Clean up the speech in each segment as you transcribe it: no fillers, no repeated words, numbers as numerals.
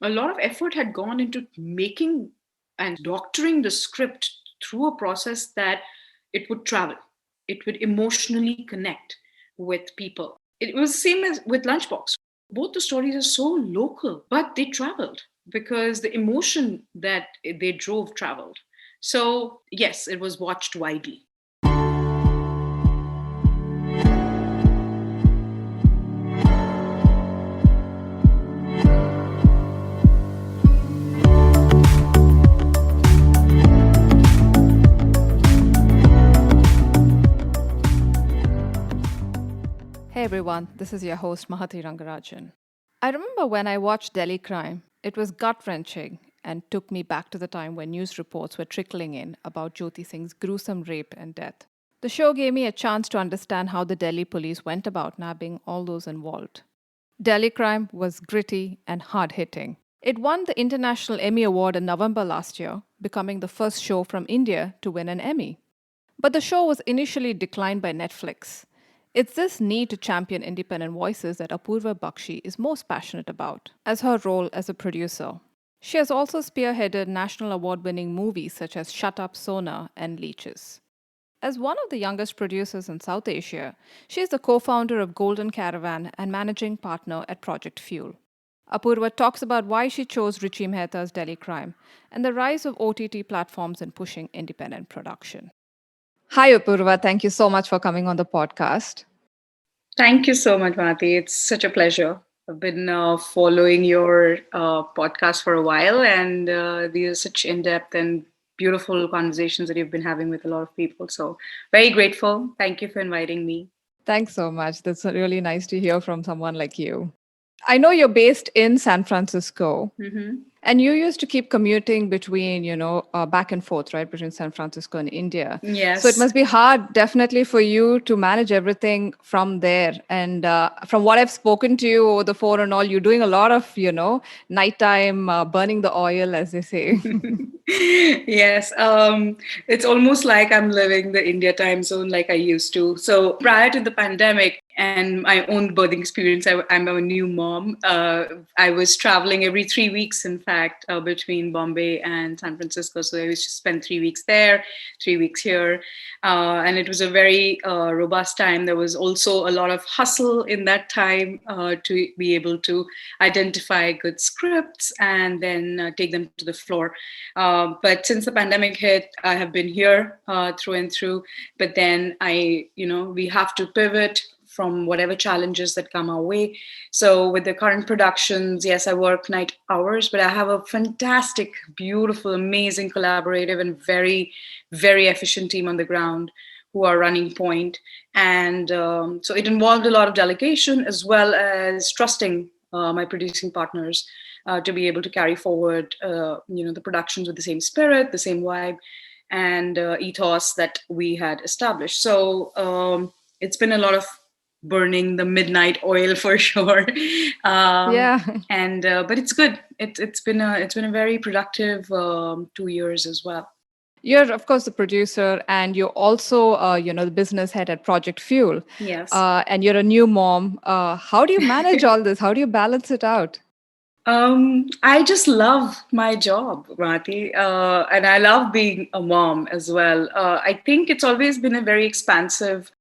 a lot of effort had gone into making and doctoring the script through a process that it would travel, it would emotionally connect with people. It was the same as with Lunchbox. Both the stories are so local, but they traveled because the emotion that they drove traveled. So, yes, it was watched widely. Hey everyone, this is your host Mahati Rangarajan. I remember when I watched Delhi Crime, it was gut wrenching and took me back to the time when news reports were trickling in about Jyoti Singh's gruesome rape and death. The show gave me a chance to understand how the Delhi police went about nabbing all those involved. Delhi Crime was gritty and hard hitting. It won the International Emmy Award in November last year, becoming the first show from India to win an Emmy. But the show was initially declined by Netflix. It's this need to champion independent voices that Apoorva Bakshi is most passionate about, as her role as a producer. She has also spearheaded national award winning movies such as Shut Up, Sona, and Leeches. As one of the youngest producers in South Asia, she is the co founder of Golden Caravan and managing partner at Project Fuel. Apoorva talks about why she chose Richie Mehta's Delhi Crime and the rise of OTT platforms in pushing independent production. Hi, Apoorva. Thank you so much for coming on the podcast. Thank you so much, Mati. It's such a pleasure. I've been following your podcast for a while, and these are such in depth and beautiful conversations that you've been having with a lot of people. So, very grateful. Thank you for inviting me. Thanks so much. That's really nice to hear from someone like you. I know you're based in San Francisco. Mm-hmm. And you used to keep commuting between, back and forth, right, between San Francisco and India. So it Yes. must be hard, definitely, for you to manage everything from there. And from what I've spoken to you over the phone and all, you're doing a lot of, nighttime burning the oil, as they say. Yes, it's almost like I'm living the India time zone like I used to. So prior to the pandemic and my own birthing experience, I'm a new mom. I was traveling every 3 weeks, in fact, between Bombay and San Francisco. So I used to spend 3 weeks there, 3 weeks here. And it was a very robust time. There was also a lot of hustle in that time to be able to identify good scripts and then take them to the floor. But since the pandemic hit, I have been here through and through. But then we have to pivot from whatever challenges that come our way. So with the current productions, yes, I work night hours, but I have a fantastic, beautiful, amazing, collaborative, and very, very efficient team on the ground who are running point. And so it involved a lot of delegation as well as trusting my producing partners to be able to carry forward, the productions with the same spirit, the same vibe, and ethos that we had established. So it's been a lot of burning the midnight oil for sure. Yeah. And but it's good. It's been a very productive 2 years as well. You're, of course, the producer, and you're also, the business head at Project Fuel. Yes. And you're a new mom. How do you manage all this? How do you balance it out? I just love my job, Rati, and I love being a mom as well. I think it's always been a very expansive,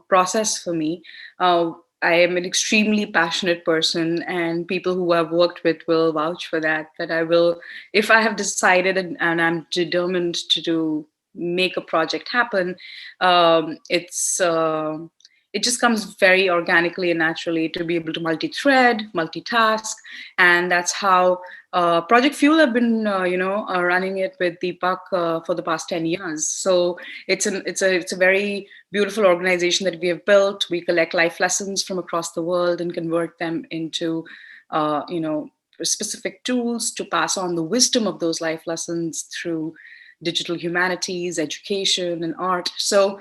process for me. I am an extremely passionate person, and people who I've worked with will vouch for that. That I will, if I have decided and I'm determined to make a project happen, it just comes very organically and naturally to be able to multi-thread, multitask, and that's how Project Fuel have been, running it with Deepak for the past 10 years. So it's a very beautiful organization that we have built. We collect life lessons from across the world and convert them into, specific tools to pass on the wisdom of those life lessons through digital humanities, education, and art. So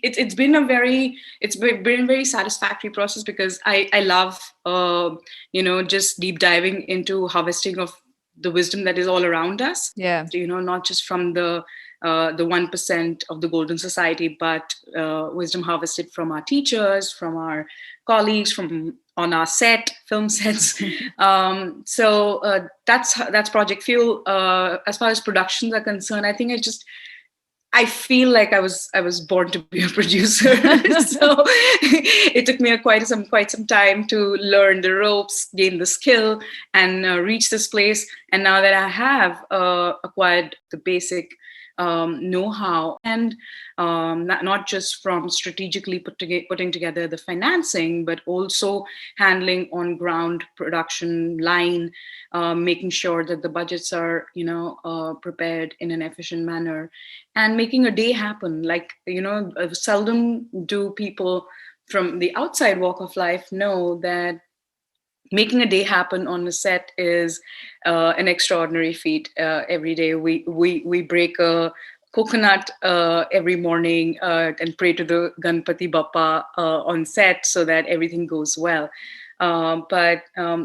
it's been a very satisfactory process because I love just deep diving into harvesting of the wisdom that is all around us. Yeah. Not just from the the 1% of the golden society, but wisdom harvested from our teachers, from our colleagues, from on our film sets. So that's Project Fuel. As far as productions are concerned, I think I feel like I was born to be a producer. So it took me quite some time to learn the ropes, gain the skill, and reach this place. And now that I have acquired the basic know-how, and not just from strategically putting together the financing, but also handling on-ground production line, making sure that the budgets are prepared in an efficient manner, and making a day happen. Like, seldom do people from the outside walk of life know that making a day happen on the set is an extraordinary feat. Every day we break a coconut every morning and pray to the Ganpati Bappa on set so that everything goes well. But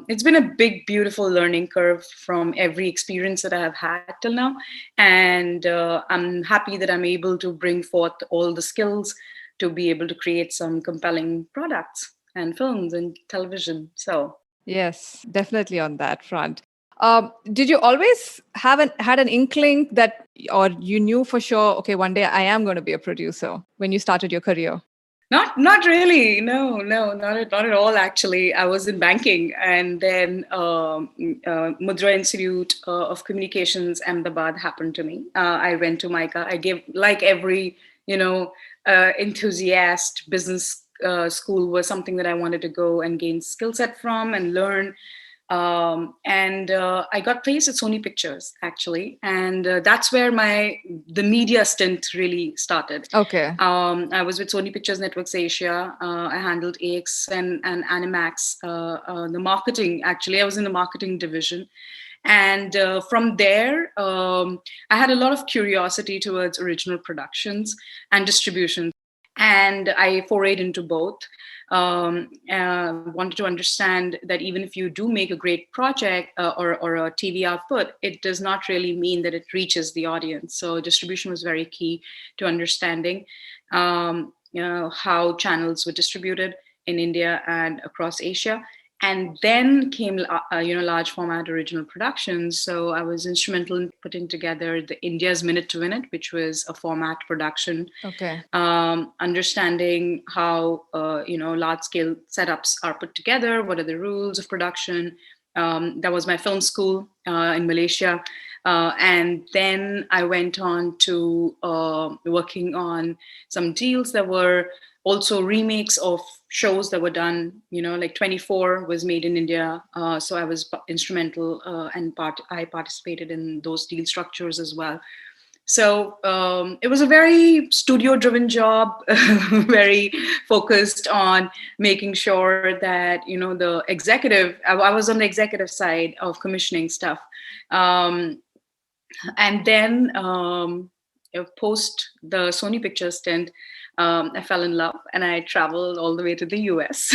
it's been a big, beautiful learning curve from every experience that I have had till now. And I'm happy that I'm able to bring forth all the skills to be able to create some compelling products and films and television. So Yes, definitely on that front. Did you always had an inkling that, or you knew for sure, okay, one day I am going to be a producer when you started your career? Not really. No, not at all. Actually, I was in banking, and then Mudra Institute of Communications, Ahmedabad happened to me. I went to MICA. I gave, like every enthusiast, business school was something that I wanted to go and gain skill set from and learn. And I got placed at Sony Pictures, actually, and that's where the media stint really started. Okay. I was with Sony Pictures Networks Asia. I handled AX and Animax, the marketing. Actually, I was in the marketing division. And from there, I had a lot of curiosity towards original productions and distribution. And I forayed into both. Wanted to understand that even if you do make a great project or a TV output, it does not really mean that it reaches the audience. So distribution was very key to understanding how channels were distributed in India and across Asia. And then came, large format original productions. So I was instrumental in putting together the India's Minute to Minute, which was a format production. Okay. Understanding how, large scale setups are put together. What are the rules of production? That was my film school in Malaysia. And then I went on to working on some deals that were also remakes of shows that were done, like 24 was made in India. So I was instrumental and I participated in those deal structures as well. So it was a very studio-driven job, very focused on making sure that, the executive, I was on the executive side of commissioning stuff. And then post the Sony Pictures stint, I fell in love and I traveled all the way to the US,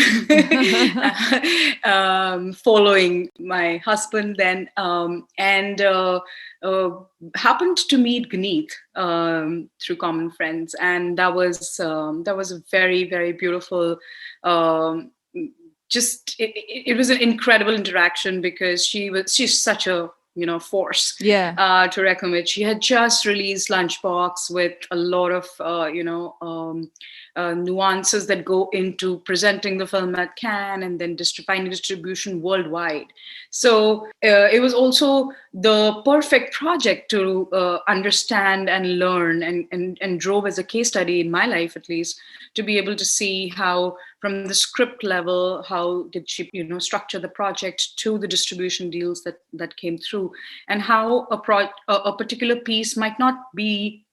following my husband then, and happened to meet Gneet through common friends. And that was a very, very beautiful, it was an incredible interaction because she's such a force to reckon with. She had just released Lunchbox with a lot of nuances that go into presenting the film at Cannes and then finding distribution worldwide. So it was also the perfect project to understand and learn and drove as a case study in my life, at least, to be able to see how from the script level, how did she structure the project to the distribution deals that came through, and how a particular piece might not be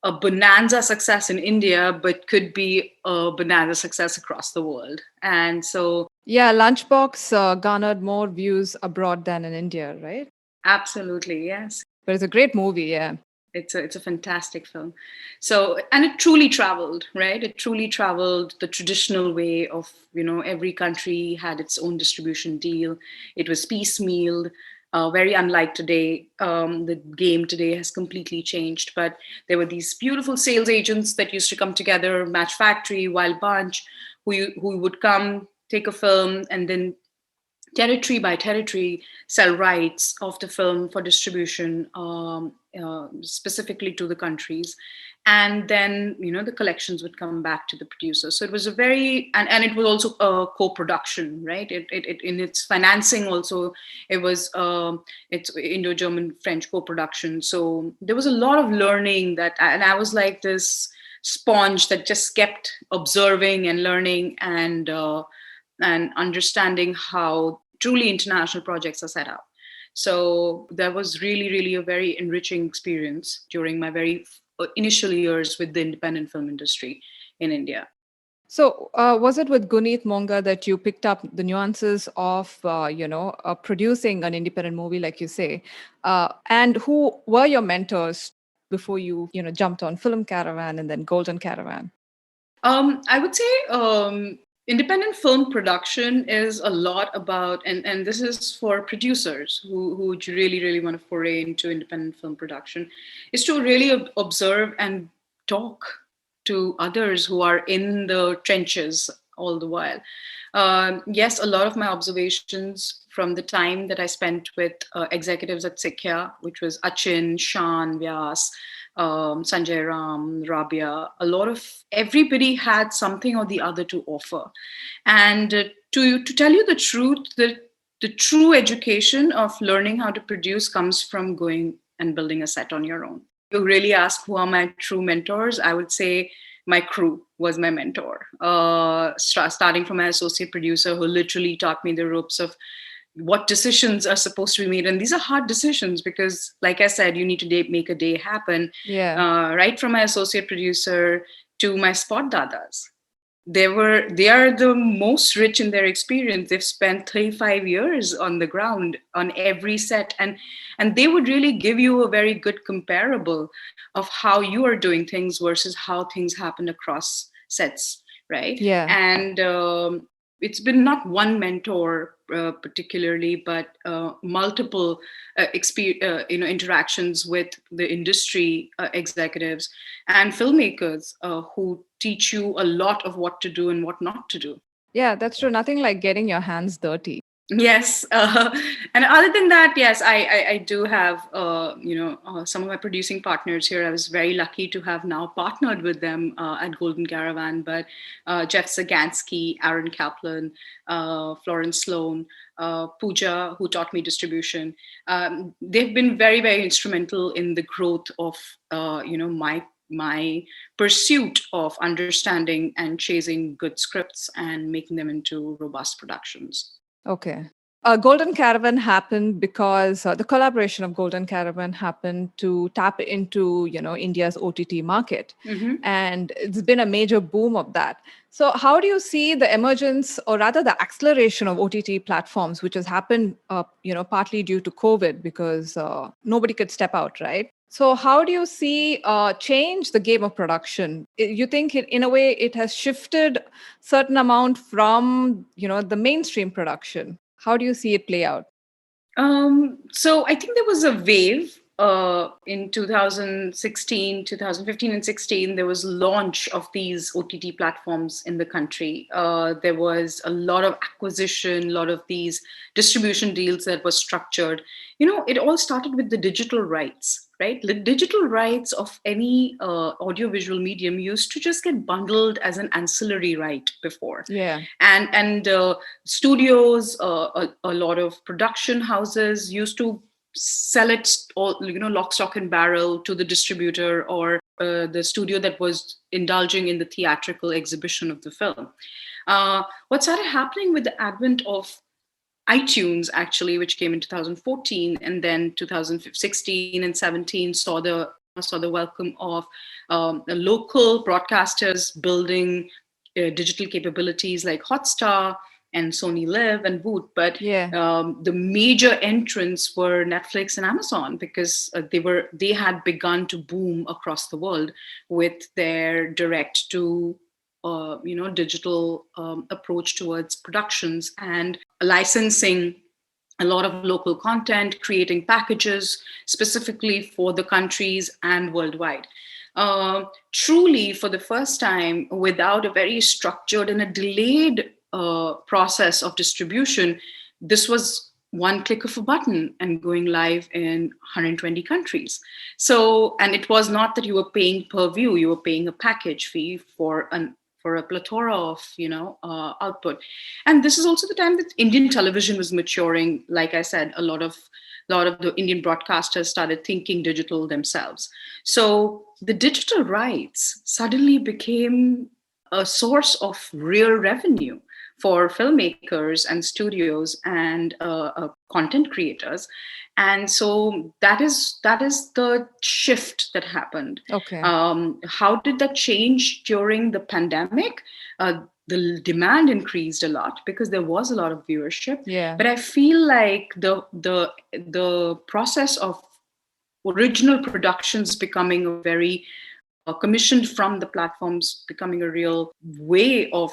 a bonanza success in India, but could be a bonanza success across the world. And so, Lunchbox garnered more views abroad than in India, right? Absolutely, yes. But it's a great movie, yeah. It's a fantastic film. So, and it truly traveled, right? It truly traveled the traditional way of, every country had its own distribution deal. It was piecemealed. very unlike today. The game today has completely changed, but there were these beautiful sales agents that used to come together, Match Factory, Wild Bunch, who would come, take a film, and then territory by territory sell rights of the film for distribution, specifically to the countries. And then the collections would come back to the producer. So it was a very, and it was also a co-production, right? It in its financing also, it was it's Indo-German French co-production. So there was a lot of learning that, and I was like this sponge that just kept observing and learning and understanding how truly international projects are set up. So that was really, really a very enriching experience during my very initial years with the independent film industry in India. So, was it with Guneet Monga that you picked up the nuances of, producing an independent movie, like you say? And who were your mentors before you jumped on Film Caravan and then Golden Caravan? I would say independent film production is a lot about, and this is for producers who really, really want to foray into independent film production, is to really observe and talk to others who are in the trenches all the while. Yes, a lot of my observations from the time that I spent with executives at Sikya, which was Achin, Shan, Vyas, Sanjay Ram, Rabia, a lot of everybody had something or the other to offer. And to tell you the truth, the true education of learning how to produce comes from going and building a set on your own. You really ask who are my true mentors, I would say my crew was my mentor. Starting from my associate producer, who literally taught me the ropes of what decisions are supposed to be made. And these are hard decisions because, like I said, you need to make a day happen. Yeah. Right from my associate producer to my spot dadas. They are the most rich in their experience. They've spent 35 years on the ground on every set, and they would really give you a very good comparable of how you are doing things versus how things happen across sets, right? Yeah. And it's been not one mentor particularly, but multiple interactions with the industry executives and filmmakers who teach you a lot of what to do and what not to do. Yeah, that's true. Nothing like getting your hands dirty. Yes, and other than that, yes, I do have some of my producing partners here. I was very lucky to have now partnered with them at Golden Caravan. But Jeff Zagansky, Aaron Kaplan, Florence Sloan, Pooja, who taught me distribution, they've been very, very instrumental in the growth of my pursuit of understanding and chasing good scripts and making them into robust productions. Okay. Golden Caravan happened because the collaboration of Golden Caravan happened to tap into, India's OTT market. Mm-hmm. And it's been a major boom of that. So how do you see the emergence, or rather the acceleration of OTT platforms, which has happened, partly due to COVID because nobody could step out, right? So how do you see change the game of production? You think in a way it has shifted certain amount from, the mainstream production? How do you see it play out? So I think there was a wave in 2016, 2015 and 16. There was launch of these OTT platforms in the country. There was a lot of acquisition, a lot of these distribution deals that were structured. It all started with the digital rights, right? The digital rights of any audiovisual medium used to just get bundled as an ancillary right before. Yeah. And studios, a lot of production houses used to sell it all, lock, stock, and barrel to the distributor or the studio that was indulging in the theatrical exhibition of the film. What started happening with the advent of iTunes, actually, which came in 2014, and then 2016 and 17 saw the welcome of the local broadcasters building digital capabilities like Hotstar and Sony Live and Voot. But the major entrants were Netflix and Amazon because they had begun to boom across the world with their direct to digital approach towards productions and licensing a lot of local content, creating packages specifically for the countries and worldwide. Truly, for the first time, without a very structured and a delayed process of distribution, this was one click of a button and going live in 120 countries. So, and it was not that you were paying per view; you were paying a package fee for a plethora of output. And this is also the time that Indian television was maturing. Like I said, a lot of the Indian broadcasters started thinking digital themselves. So the digital rights suddenly became a source of real revenue for filmmakers and studios and content creators. And so that is the shift that happened. Okay. How did that change during the pandemic? The demand increased a lot because there was a lot of viewership. Yeah. But I feel like the process of original productions becoming a very commissioned from the platforms, becoming a real way of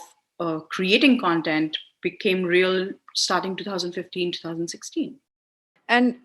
creating content became real starting 2015, 2016. And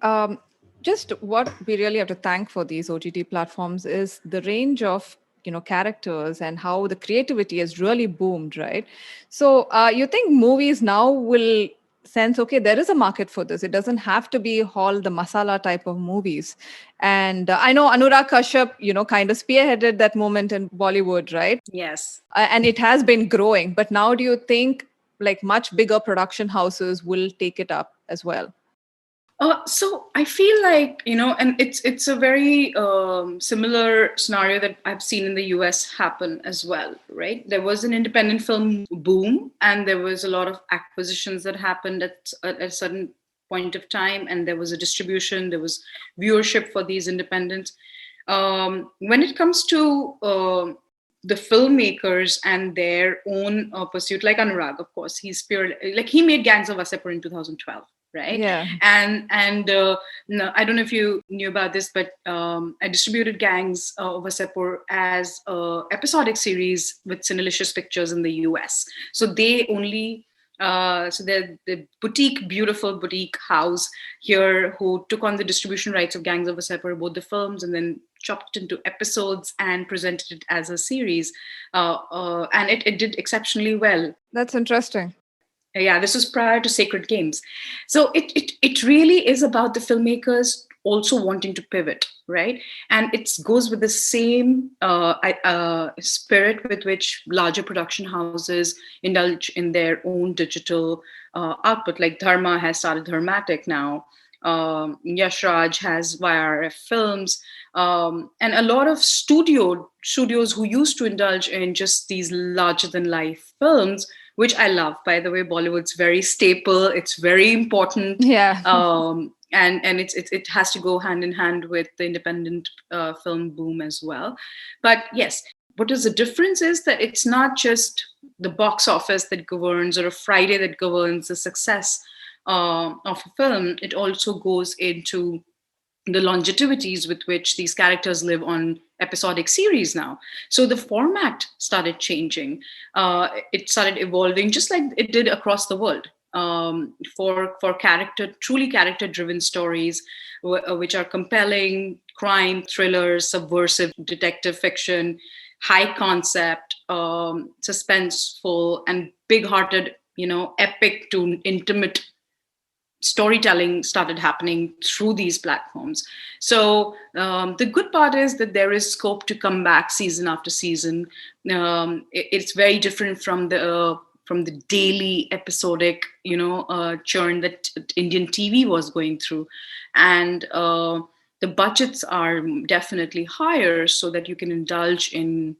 just what we really have to thank for these OTT platforms is the range of characters and how the creativity has really boomed, right? So you think movies now will sense, okay, there is a market for this. It doesn't have to be all the masala type of movies. And I know Anurag Kashyap, kind of spearheaded that moment in Bollywood, right? Yes. And it has been growing. But now do you think like much bigger production houses will take it up as well? So I feel like, and it's a very similar scenario that I've seen in the US happen as well, right? There was an independent film boom, and there was a lot of acquisitions that happened at a certain point of time, and there was a distribution, there was viewership for these independents. When it comes to the filmmakers and their own pursuit, like Anurag, of course, he made Gangs of Wasseypur in 2012, right? Yeah. And no, I don't know if you knew about this, but I distributed Gangs of Wasseypur as a episodic series with Cinelicious Pictures in the US. So they only so the beautiful boutique house here who took on the distribution rights of Gangs of Wasseypur, both the films, and then chopped into episodes and presented it as a series. And it did exceptionally well. That's interesting. Yeah, this was prior to Sacred Games. So it really is about the filmmakers also wanting to pivot, right? And it goes with the same spirit with which larger production houses indulge in their own digital output. Like Dharma has started Dharmatic now. Yash Raj has YRF Films, and a lot of studios who used to indulge in just these larger than life films, which I love. By the way, Bollywood's very staple. It's very important. Yeah. And it has to go hand in hand with the independent film boom as well. But yes, what is the difference is that it's not just the box office that governs or a Friday that governs the success of a film. It also goes into the longevities with which these characters live on episodic series now. So the format started changing. It started evolving just like it did across the world. For truly character-driven stories, which are compelling, crime thrillers, subversive detective fiction, high concept, suspenseful, and big-hearted, epic to intimate storytelling started happening through these platforms. So the good part is that there is scope to come back season after season. It's very different from the daily episodic churn that Indian TV was going through, and the budgets are definitely higher so that you can indulge in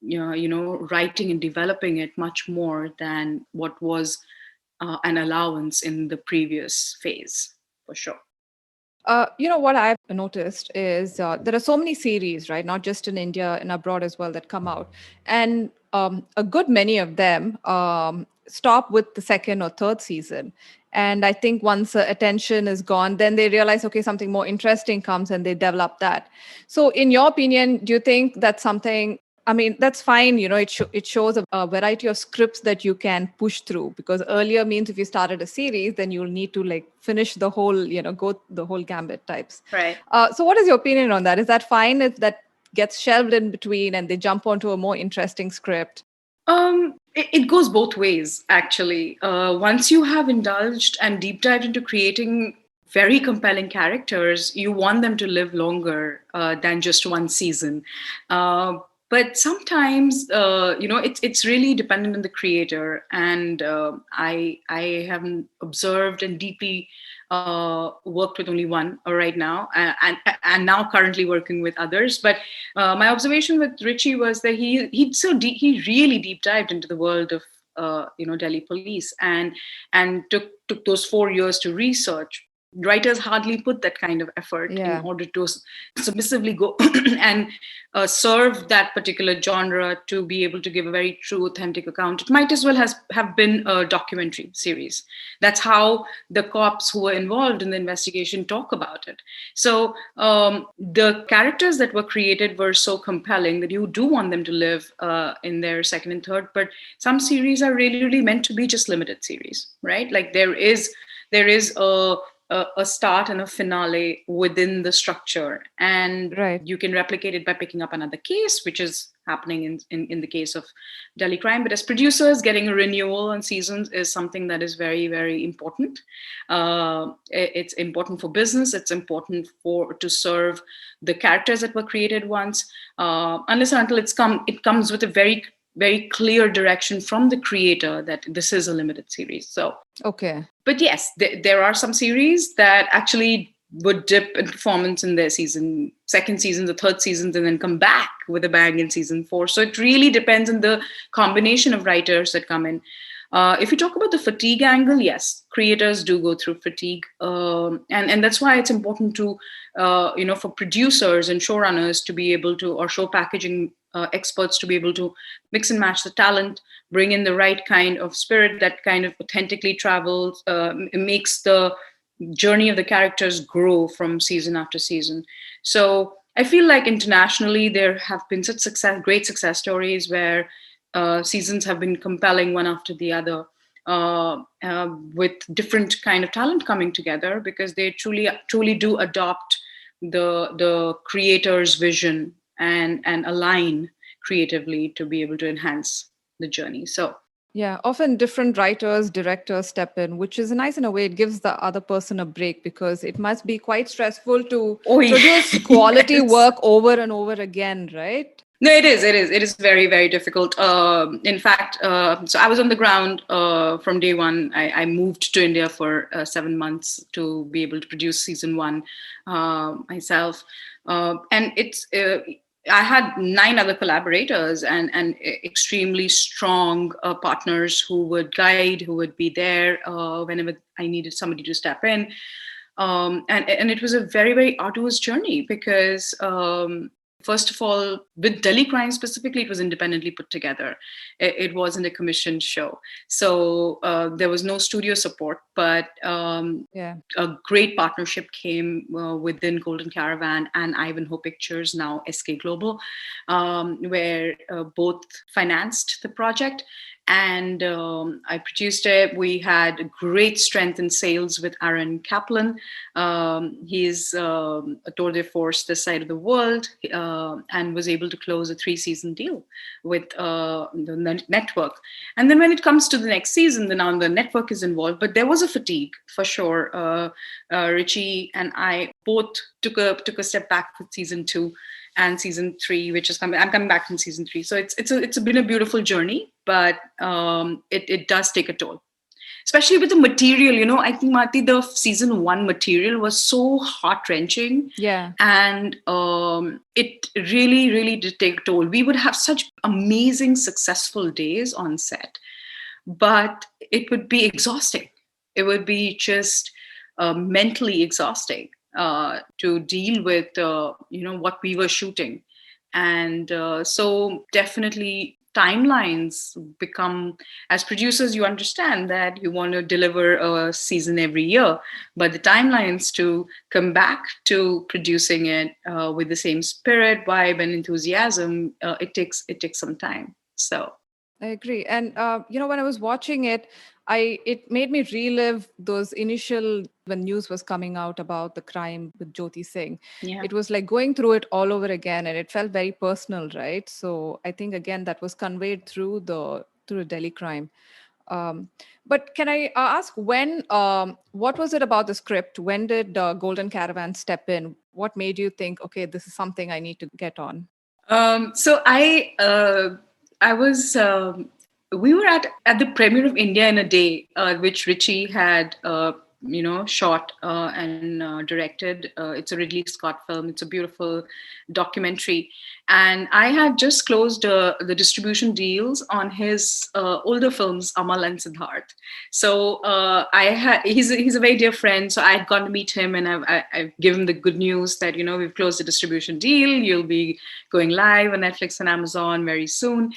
writing and developing it much more than what was an allowance in the previous phase, for sure. What I've noticed is there are so many series, right? Not just in India and abroad as well that come out. And a good many of them stop with the second or third season. And I think once the attention is gone, then they realize, okay, something more interesting comes and they develop that. So in your opinion, do you think that's something I mean, that's fine. It shows a variety of scripts that you can push through, because earlier means if you started a series, then you'll need to like finish the whole, go the whole gambit types. Right. So what is your opinion on that? Is that fine if that gets shelved in between and they jump onto a more interesting script? It goes both ways, actually. Once you have indulged and deep dived into creating very compelling characters, you want them to live longer than just one season. But sometimes, it's really dependent on the creator, and I haven't observed and deeply worked with only one right now, and now currently working with others. But my observation with Richie was that he really deep dived into the world of Delhi police, and took those 4 years to research. Writers hardly put that kind of effort in order to submissively go and serve that particular genre to be able to give a very true, authentic account. It might as well have been a documentary series. That's how the cops who were involved in the investigation talk about it. So the characters that were created were so compelling that you do want them to live in their second and third. But some series are really, really meant to be just limited series, right? Like there is a start and a finale within the structure, and you can replicate it by picking up another case, which is happening in the case of Delhi Crime. But as producers, getting a renewal on seasons is something that is very, very important. It's important for business. It's important to serve the characters that were created once, unless and until it comes with a very, very clear direction from the creator that this is a limited series. So but yes, there are some series that actually would dip in performance in their second season, the third seasons, and then come back with a bang in season 4. So it really depends on the combination of writers that come in. If you talk about the fatigue angle, yes, creators do go through fatigue. And that's why it's important to, for producers and showrunners to be able to, or show packaging experts to be able to mix and match the talent, bring in the right kind of spirit that kind of authentically travels, makes the journey of the characters grow from season after season. So I feel like internationally there have been such great success stories where seasons have been compelling one after the other, with different kind of talent coming together, because they truly do adopt the creator's vision and align creatively to be able to enhance the journey. So yeah, often different writers, directors step in, which is nice in a way. It gives the other person a break, because it must be quite stressful to produce quality work over and over again, right? No, it is. It is very, very difficult. In fact, so I was on the ground from day one. I moved to India for 7 months to be able to produce season 1 myself. And I had 9 other collaborators and extremely strong partners who would guide, who would be there whenever I needed somebody to step in. And it was a very, very arduous journey, because first of all, with Delhi Crime specifically, it was independently put together. It wasn't a commissioned show. So there was no studio support, but a great partnership came within Golden Caravan and Ivanhoe Pictures, now SK Global, where both financed the project. And I produced it. We had great strength in sales with Aaron Kaplan. He's a tour de force this side of the world, and was able to close a 3-season deal with the network. And then when it comes to the next season, now the network is involved, but there was a fatigue for sure. Richie and I both took a step back with season 2 and season 3, which is coming. I'm coming back from season 3. So it's been a beautiful journey, but it does take a toll, especially with the material. I think, Marti, the season 1 material was so heart-wrenching. Yeah. And it really, really did take a toll. We would have such amazing, successful days on set, but it would be exhausting. It would be just mentally exhausting to deal with, what we were shooting. And so definitely timelines become, as producers, you understand that you want to deliver a season every year, but the timelines to come back to producing it with the same spirit, vibe, and enthusiasm, it takes some time. So I agree. And when I was watching it, it made me relive those initial when news was coming out about the crime with Jyoti Singh. yeah. It was like going through it all over again, and it felt very personal, right? So I think again that was conveyed through the Delhi crime. Um, but can I ask what was it about the script? When did Golden Caravan step in? What made you think, okay, this is something I need to get on? So I was we were at the premiere of India in a Day, which Richie had shot and directed. It's a Ridley Scott film. It's a beautiful documentary, and I had just closed the distribution deals on his older films, Amal and Siddharth. So he's a very dear friend. So I had gone to meet him, and I've given him the good news that we've closed the distribution deal. You'll be going live on Netflix and Amazon very soon.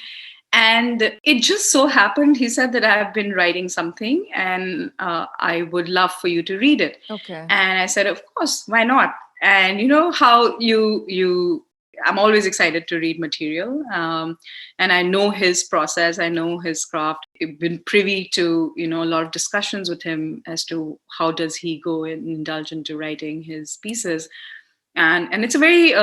And it just so happened, he said that I've been writing something and I would love for you to read it. Okay. And I said, of course, why not? And you know how I'm always excited to read material. And I know his process, I know his craft. I've been privy to, a lot of discussions with him as to how does he go and indulge into writing his pieces. And it's a very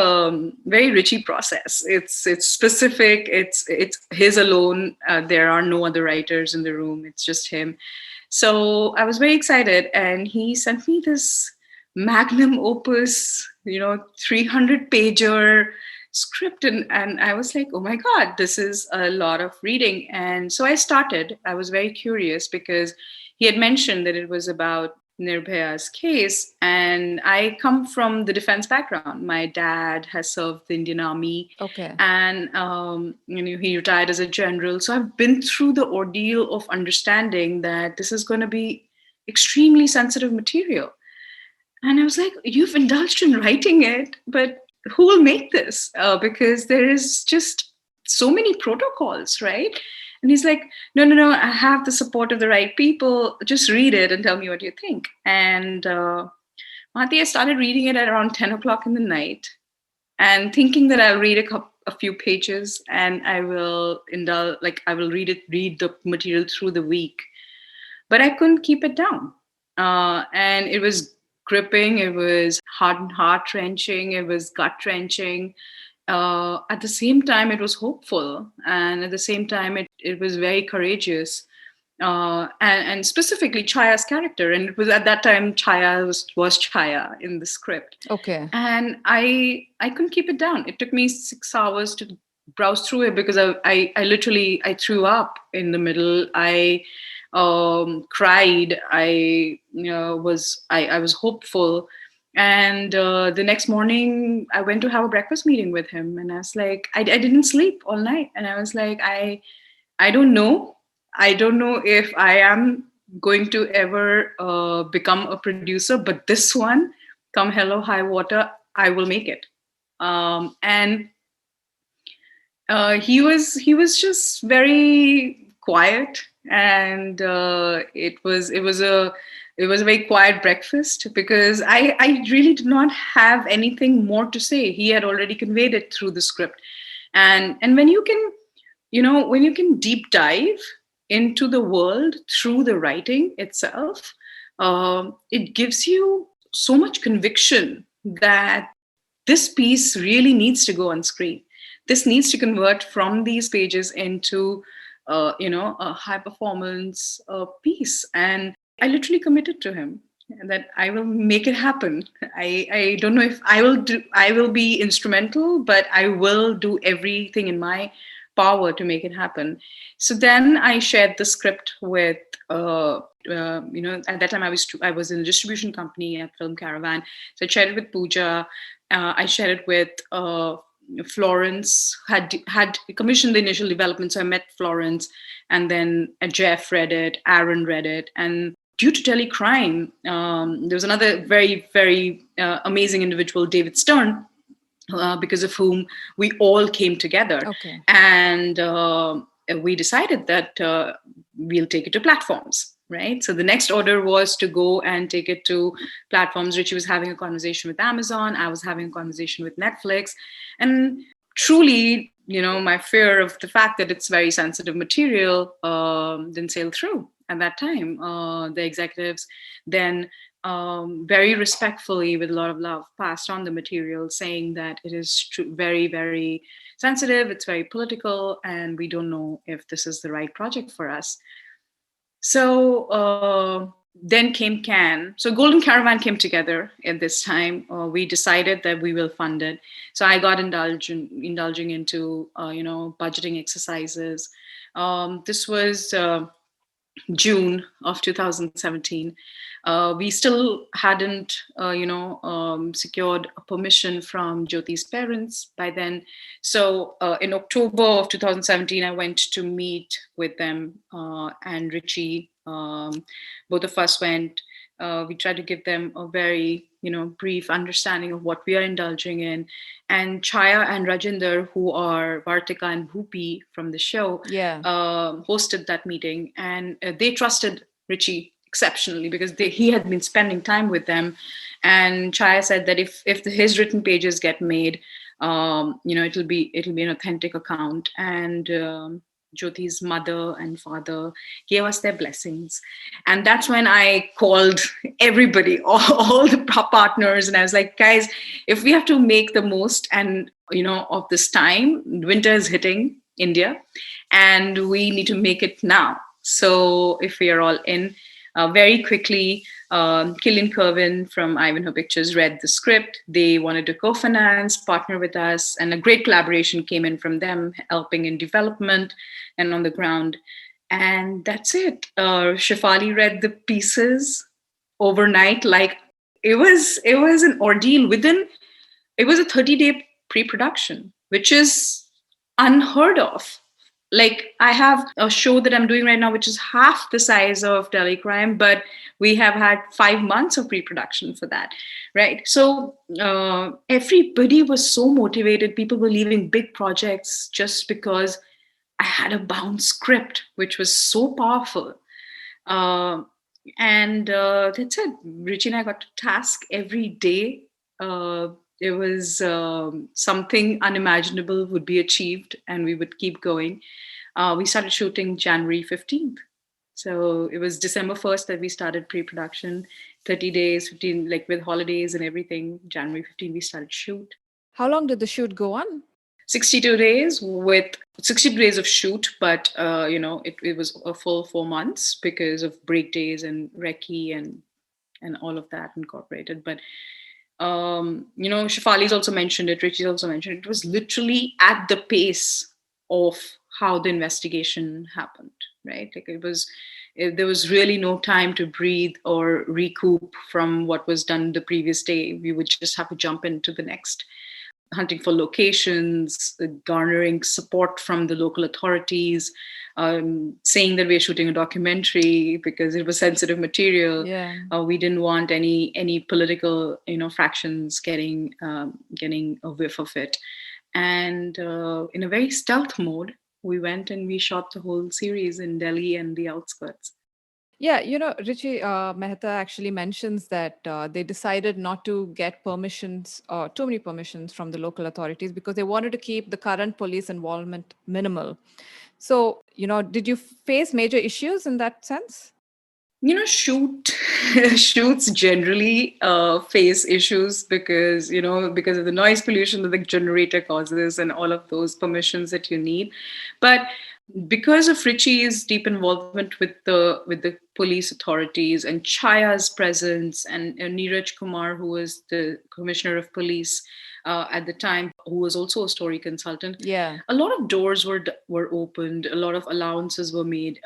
Richie process. It's specific. It's his alone. There are no other writers in the room. It's just him. So I was very excited, and he sent me this magnum opus, 300 pager script, and I was like, oh my god, this is a lot of reading. And so I started. I was very curious because he had mentioned that it was about Nirbhaya's case, and I come from the defense background. My dad has served the Indian Army, Okay. and he retired as a general. So I've been through the ordeal of understanding that this is going to be extremely sensitive material. And I was like, you've indulged in writing it, but who will make this? Because there is just so many protocols, right? And he's like, no, I have the support of the right people. Just read it and tell me what you think. And Mati, I started reading it at around 10 o'clock in the night and thinking that I'll read a few pages and I will indulge, I will read the material through the week. But I couldn't keep it down. And it was gripping, it was heart-wrenching, it was gut-wrenching. At the same time, it was hopeful, and at the same time, it was very courageous. And specifically Chaya's character, and it was at that time Chaya was Chaya in the script. Okay. And I couldn't keep it down. It took me 6 hours to browse through it because I literally threw up in the middle. I cried. I was hopeful. And the next morning, I went to have a breakfast meeting with him, and I was like, I didn't sleep all night, and I was like, I don't know. I don't know if I am going to ever become a producer, but this one, come hell or high water, I will make it. And he was just very quiet, and it was a very quiet breakfast because I really did not have anything more to say. He had already conveyed it through the script, and when you can deep dive into the world through the writing itself, it gives you so much conviction that this piece really needs to go on screen. This needs to convert from these pages into a high performance piece. And I literally committed to him that I will make it happen. I don't know if I will be instrumental, but I will do everything in my power to make it happen. So then I shared the script with at that time I was in a distribution company at Film Karavan. So I shared it with Pooja. I shared it with Florence, had commissioned the initial development. So I met Florence, and then Jeff read it, Aaron read it, and due to Delhi crime, there was another very, very amazing individual, David Stern, because of whom we all came together. Okay. And we decided that we'll take it to platforms. Right. So the next order was to go and take it to platforms. Richie was having a conversation with Amazon. I was having a conversation with Netflix. And truly, my fear of the fact that it's very sensitive material didn't sail through at that time. The executives then very respectfully, with a lot of love, passed on the material, saying that it is very, very sensitive, it's very political, and we don't know if this is the right project for us. So then came Cannes. So Golden Caravan came together at this time. We decided that we will fund it. So I got indulging into budgeting exercises. This was June of 2017. We still hadn't, secured a permission from Jyoti's parents by then. So in October of 2017, I went to meet with them and Richie. Both of us went. We tried to give them a very, brief understanding of what we are indulging in. And Chaya and Rajinder, who are Vartika and Bhupi from the show, hosted that meeting. And they trusted Richie exceptionally because he had been spending time with them. And Chaya said that if his written pages get made, it'll be an authentic account. And Jyoti's mother and father gave us their blessings. And that's when I called everybody, all the partners. And I was like, guys, if we have to make the most of this time, winter is hitting India and we need to make it now. So if we are all in, very quickly, Killian Kerwin from Ivanhoe Pictures read the script. They wanted to co-finance, partner with us, and a great collaboration came in from them, helping in development and on the ground. And that's it. Shefali read the pieces overnight. Like it was an ordeal. It was a 30-day pre-production, which is unheard of. Like I have a show that I'm doing right now, which is half the size of Delhi Crime, but we have had 5 months of pre-production for that, right? So everybody was so motivated. People were leaving big projects just because I had a bound script, which was so powerful. And that's it. Richie and I got to task every day. It was something unimaginable would be achieved and we would keep going. We started shooting January 15th. So it was December 1st that we started pre-production, 30 days, 15, like with holidays and everything. January 15th, we started shoot. How long did the shoot go on? 62 days with 62 days of shoot, but it was a full 4 months because of break days and recce and all of that incorporated. But Shefali's also mentioned it, Richie's also mentioned it was literally at the pace of how the investigation happened, right? Like there was really no time to breathe or recoup from what was done the previous day. We would just have to jump into the next, hunting for locations, garnering support from the local authorities, saying that we're shooting a documentary because it was sensitive material. Yeah. We didn't want any political, fractions getting a whiff of it. And in a very stealth mode, we went and we shot the whole series in Delhi and the outskirts. Yeah, Richie, Mehta actually mentions that they decided not to get permissions or too many permissions from the local authorities because they wanted to keep the current police involvement minimal. So, did you face major issues in that sense? Shoots generally face issues because of the noise pollution that the generator causes and all of those permissions that you need. But because of Richie's deep involvement with the police authorities and Chaya's presence and Neeraj Kumar, who was the commissioner of police at the time, who was also a story consultant, a lot of doors were opened, a lot of allowances were made.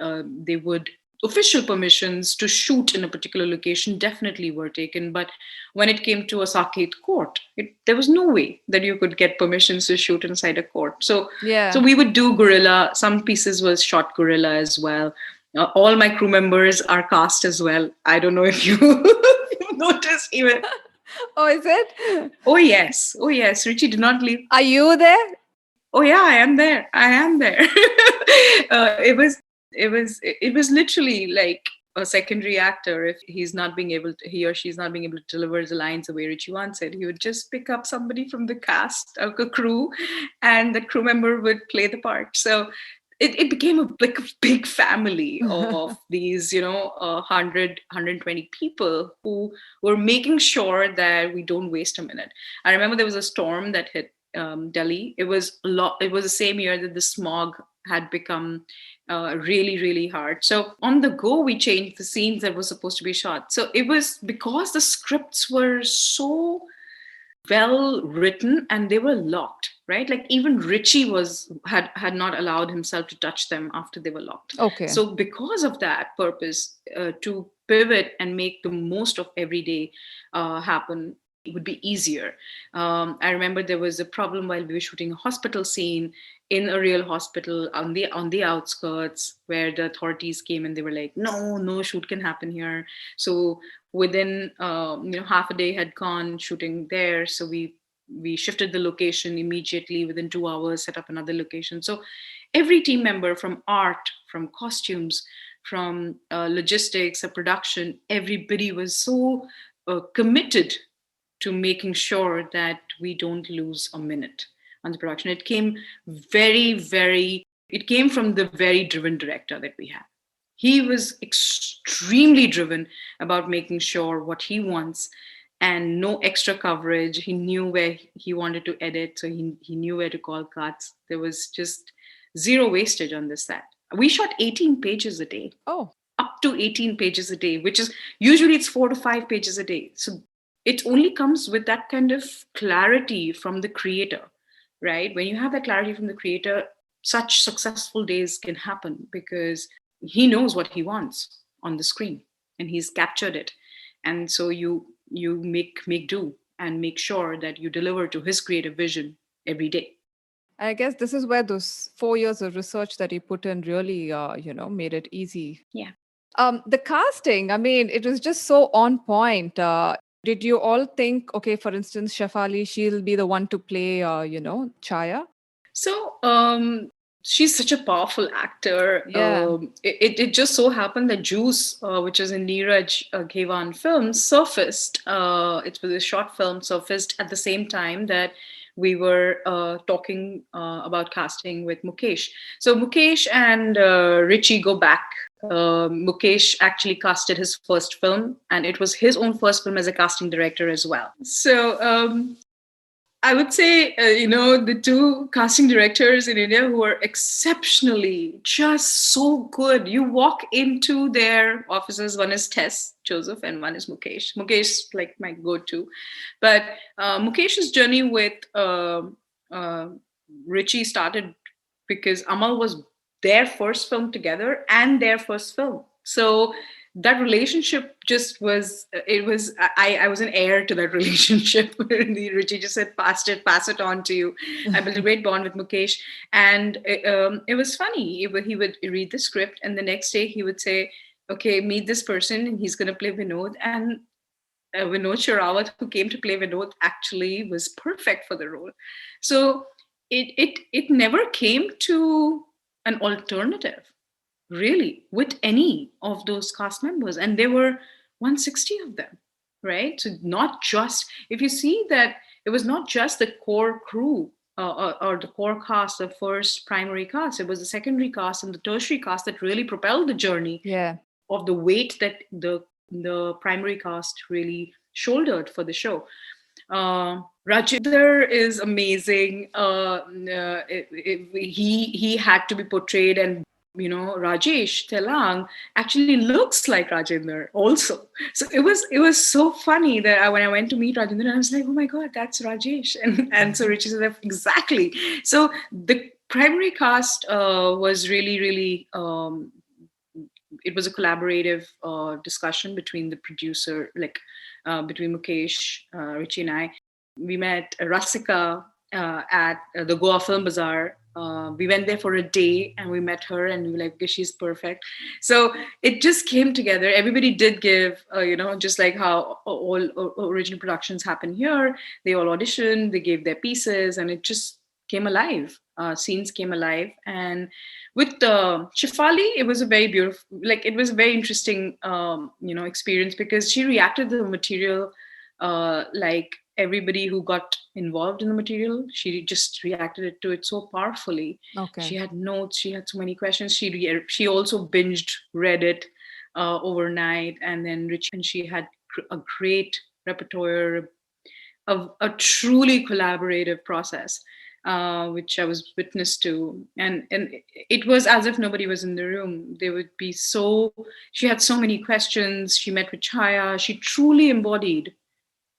Official permissions to shoot in a particular location definitely were taken, but when it came to a Saket court, there was no way that you could get permissions to shoot inside a court. So we would do guerrilla. Some pieces was shot guerrilla as well. All my crew members are cast as well. I don't know if you noticed even. Oh, is it? Oh yes, oh yes. Richie did not leave. Are you there? Oh yeah, I am there. I am there. It was literally like a secondary actor. If he or she's not being able to deliver the lines the way Richie wants it, he would just pick up somebody from the cast, a crew, and the crew member would play the part. So it became like a big family of these, 120 people who were making sure that we don't waste a minute. I remember there was a storm that hit Delhi. It was a lot. It was the same year that the smog had become really, really hard. So on the go, we changed the scenes that were supposed to be shot. So it was because the scripts were so well written and they were locked, right? Like even Richie had not allowed himself to touch them after they were locked. Okay. So because of that purpose, to pivot and make the most of every day happen would be easier. I remember there was a problem while we were shooting a hospital scene in a real hospital on the outskirts, where the authorities came and they were like, no shoot can happen here. So within half a day had gone shooting there, so we shifted the location immediately. Within 2 hours, set up another location. So every team member, from art, from costumes, from logistics, production, everybody was so committed to making sure that we don't lose a minute on the production. It came it came from the very driven director that we have. He was extremely driven about making sure what he wants, and no extra coverage. He knew where he wanted to edit, so he knew where to call cuts. There was just zero wastage on this set. We shot 18 pages a day. Oh. Up to 18 pages a day, which is usually it's 4 to 5 pages a day. So it only comes with that kind of clarity from the creator, right? When you have that clarity from the creator, such successful days can happen because he knows what he wants on the screen and he's captured it. And so you make do and make sure that you deliver to his creative vision every day. I guess this is where those 4 years of research that he put in really, made it easy. Yeah. The casting, I mean, it was just so on point. Did you all think, okay, for instance, Shefali, she'll be the one to play, Chaya? So she's such a powerful actor. Yeah. It just so happened that Juice, which is in Neeraj Ghewan film, surfaced. It was a short film, surfaced at the same time that we were talking about casting with Mukesh. So Mukesh and Richie go back. Mukesh actually casted his first film, and it was his own first film as a casting director as well. So I would say, the two casting directors in India who are exceptionally just so good. You walk into their offices, one is Tess Joseph and one is Mukesh. Mukesh, like my go-to. But Mukesh's journey with Richie started because Amal was their first film together and their first film. So that relationship just was, I was an heir to that relationship. Richie just said, pass it on to you. I built a great bond with Mukesh. And it was funny. He would read the script and the next day he would say, okay, meet this person and he's going to play Vinod. And Vinod Sherawat, who came to play Vinod, actually was perfect for the role. So it never came to an alternative, really, with any of those cast members. And there were 160 of them, right? So not just, if you see that it was not just the core crew or the core cast, the first primary cast, it was the secondary cast and the tertiary cast that really propelled the journey of the weight that the primary cast really shouldered for the show. Rajinder is amazing. He had to be portrayed, and Rajesh Telang actually looks like Rajinder also. So it was so funny that when I went to meet Rajinder, I was like, oh my God, that's Rajesh. And so Richie said, exactly. So the primary cast was really, really, it was a collaborative discussion between the producer, between Mukesh, Richie and I. We met Rasika at the Goa Film Bazaar We went there for a day and we met her and we were like, okay, she's perfect. So it just came together. Everybody did give, just like how all original productions happen here. They all auditioned, they gave their pieces, and it just came alive. Scenes came alive. And with Shifali, it was a very beautiful, like it was a very interesting, experience, because she reacted to the material like everybody who got involved in the material. She just reacted to it so powerfully. Okay. She had notes, she had so many questions. She also binged, read it overnight, and then Richie and she had a great repertoire of a truly collaborative process, which I was witness to, and it was as if nobody was in the room. They would be so. She had so many questions. She met with Chaya. She truly embodied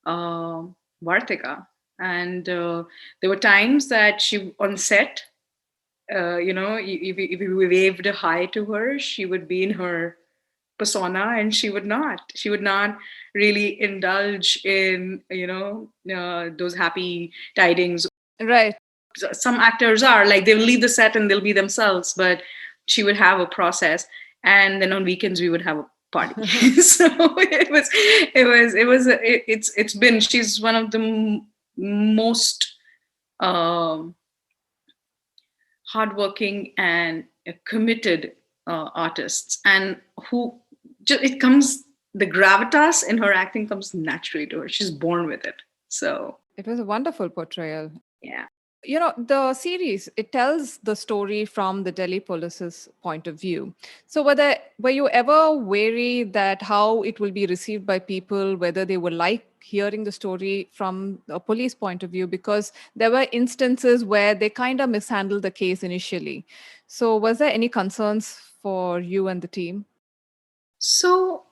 uh, Vartika. And there were times that she on set, if we waved a hi to her, she would be in her persona, and she would not really indulge in, those happy tidings. Right. Some actors are like, they'll leave the set and they'll be themselves, but she would have a process. And then on weekends we would have a party. So it's been, she's one of the most um hardworking and committed artists, and who just, it comes, the gravitas in her acting comes naturally to her. She's born with it. So It was a wonderful portrayal. yeah. You know, the series, it tells the story from the Delhi police's point of view. So were you ever wary that how it will be received by people, whether they will like hearing the story from a police point of view? Because there were instances where they kind of mishandled the case initially. So was there any concerns for you and the team? So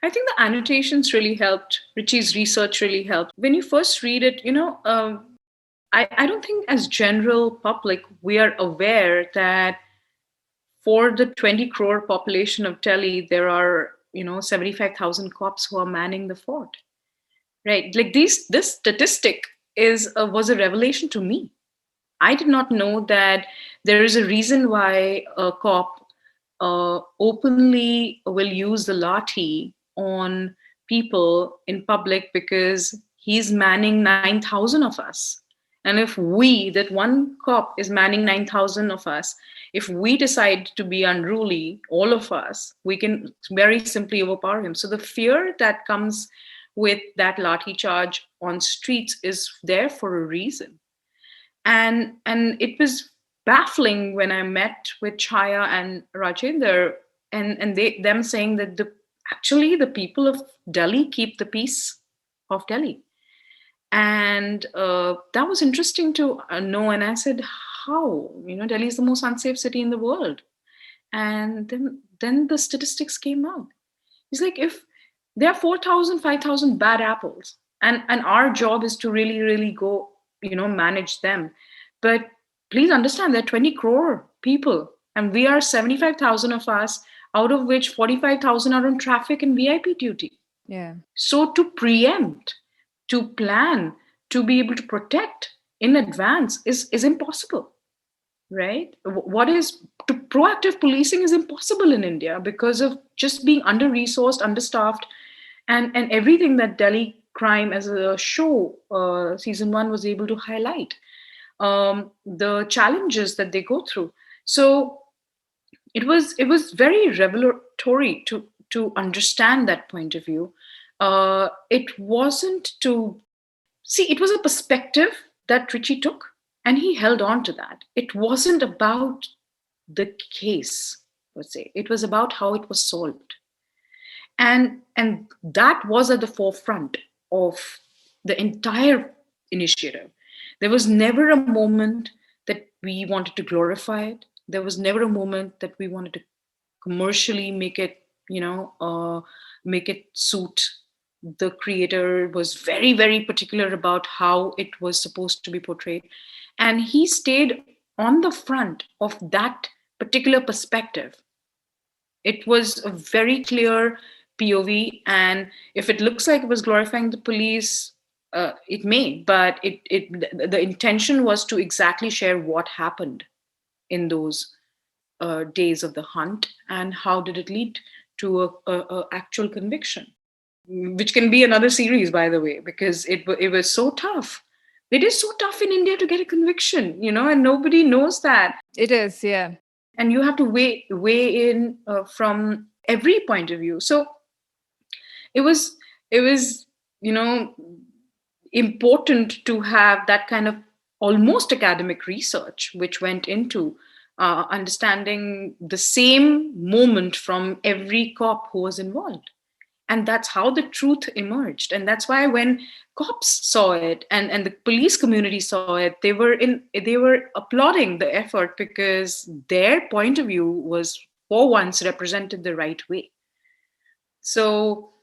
I think the annotations really helped. Richie's research really helped. When you first read it, I don't think as general public we are aware that for the 20 crore population of Delhi, there are, 75,000 cops who are manning the fort. Right? Like this statistic was a revelation to me. I did not know that there is a reason why a cop openly will use the lathi on people in public, because he's manning 9,000 of us. And if that one cop is manning 9,000 of us, if we decide to be unruly, all of us, we can very simply overpower him. So the fear that comes with that lathi charge on streets is there for a reason. And it was baffling when I met with Chaya and Rajender, and them saying that actually the people of Delhi keep the peace of Delhi. And that was interesting to know. And I said, how? Delhi is the most unsafe city in the world. And then the statistics came out. It's like, if there are 4,000, 5,000 bad apples, and our job is to really, really go, manage them. But please understand, there are 20 crore people, and we are 75,000 of us, out of which 45,000 are on traffic and VIP duty. Yeah. So to preempt, to plan, to be able to protect in advance is impossible, right? What is to proactive policing is impossible in India because of just being under resourced, understaffed, and everything that Delhi Crime as a show, season one, was able to highlight, the challenges that they go through. So it was very revelatory to understand that point of view. It wasn't to see, it was a perspective that Richie took, and he held on to that. It wasn't about the case per se, it was about how it was solved. And that was at the forefront of the entire initiative. There was never a moment that we wanted to glorify it. There was never a moment that we wanted to commercially make it, make it suit. The creator was very, very particular about how it was supposed to be portrayed, and he stayed on the front of that particular perspective. It was a very clear POV, and if it looks like it was glorifying the police, It may, but the intention was to exactly share what happened in those days of the hunt, and how did it lead to a actual conviction, which can be another series, by the way, because it was so tough. It is so tough in India to get a conviction, and nobody knows that. It is, yeah. And you have to weigh in from every point of view. So it was you know important to have that kind of almost academic research which went into understanding the same moment from every cop who was involved. And that's how the truth emerged. And that's why when cops saw it, and the police community saw it, they were applauding the effort, because their point of view was for once represented the right way. So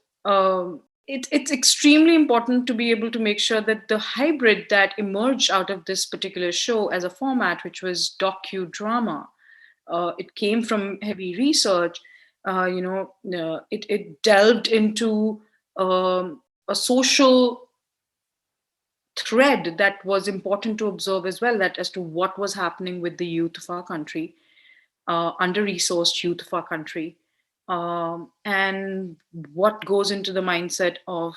it's extremely important to be able to make sure that the hybrid that emerged out of this particular show as a format, which was docu-drama, it came from heavy research. It delved into a social thread that was important to observe as well, that as to what was happening with the youth of our country, under-resourced youth of our country, and what goes into the mindset of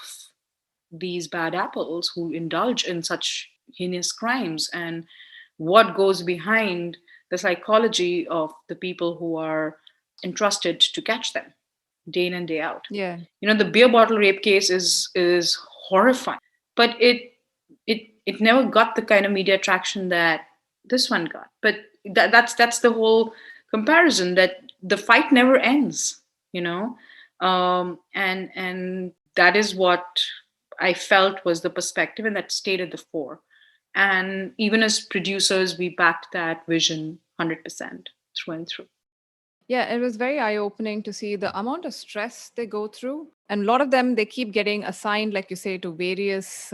these bad apples who indulge in such heinous crimes, and what goes behind the psychology of the people who are entrusted to catch them day in and day out. Yeah. The beer bottle rape case is horrifying, but it never got the kind of media traction that this one got. But that's the whole comparison, that the fight never ends, and that is what I felt was the perspective, and that stayed at the fore. And even as producers, we backed that vision 100% through and through. Yeah, it was very eye-opening to see the amount of stress they go through. And a lot of them, they keep getting assigned, like you say, to various,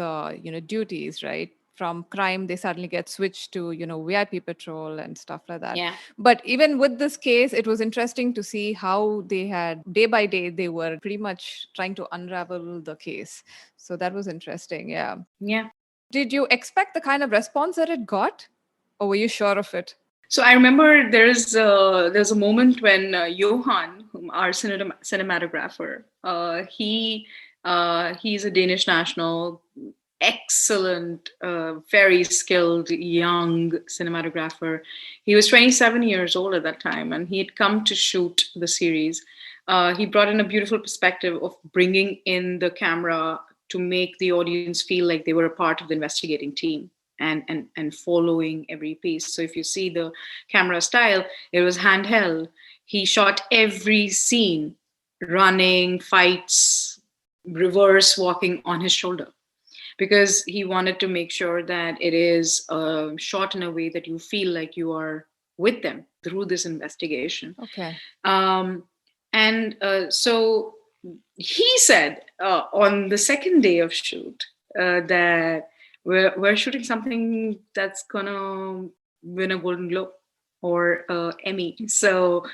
duties, right? From crime, they suddenly get switched to, VIP patrol and stuff like that. Yeah. But even with this case, it was interesting to see how they had, day by day, they were pretty much trying to unravel the case. So that was interesting. Yeah. Yeah. Did you expect the kind of response that it got? Or were you sure of it? So I remember there's a moment when Johan, our cinematographer, he's a Danish national, excellent, very skilled young cinematographer. He was 27 years old at that time, and he had come to shoot the series. He brought in a beautiful perspective of bringing in the camera to make the audience feel like they were a part of the investigating team, and following every piece. So if you see the camera style, it was handheld. He shot every scene, running, fights, reverse walking on his shoulder, because he wanted to make sure that it is shot in a way that you feel like you are with them through this investigation. Okay. So he said on the second day of shoot that we're shooting something that's gonna win a Golden Globe or Emmy. So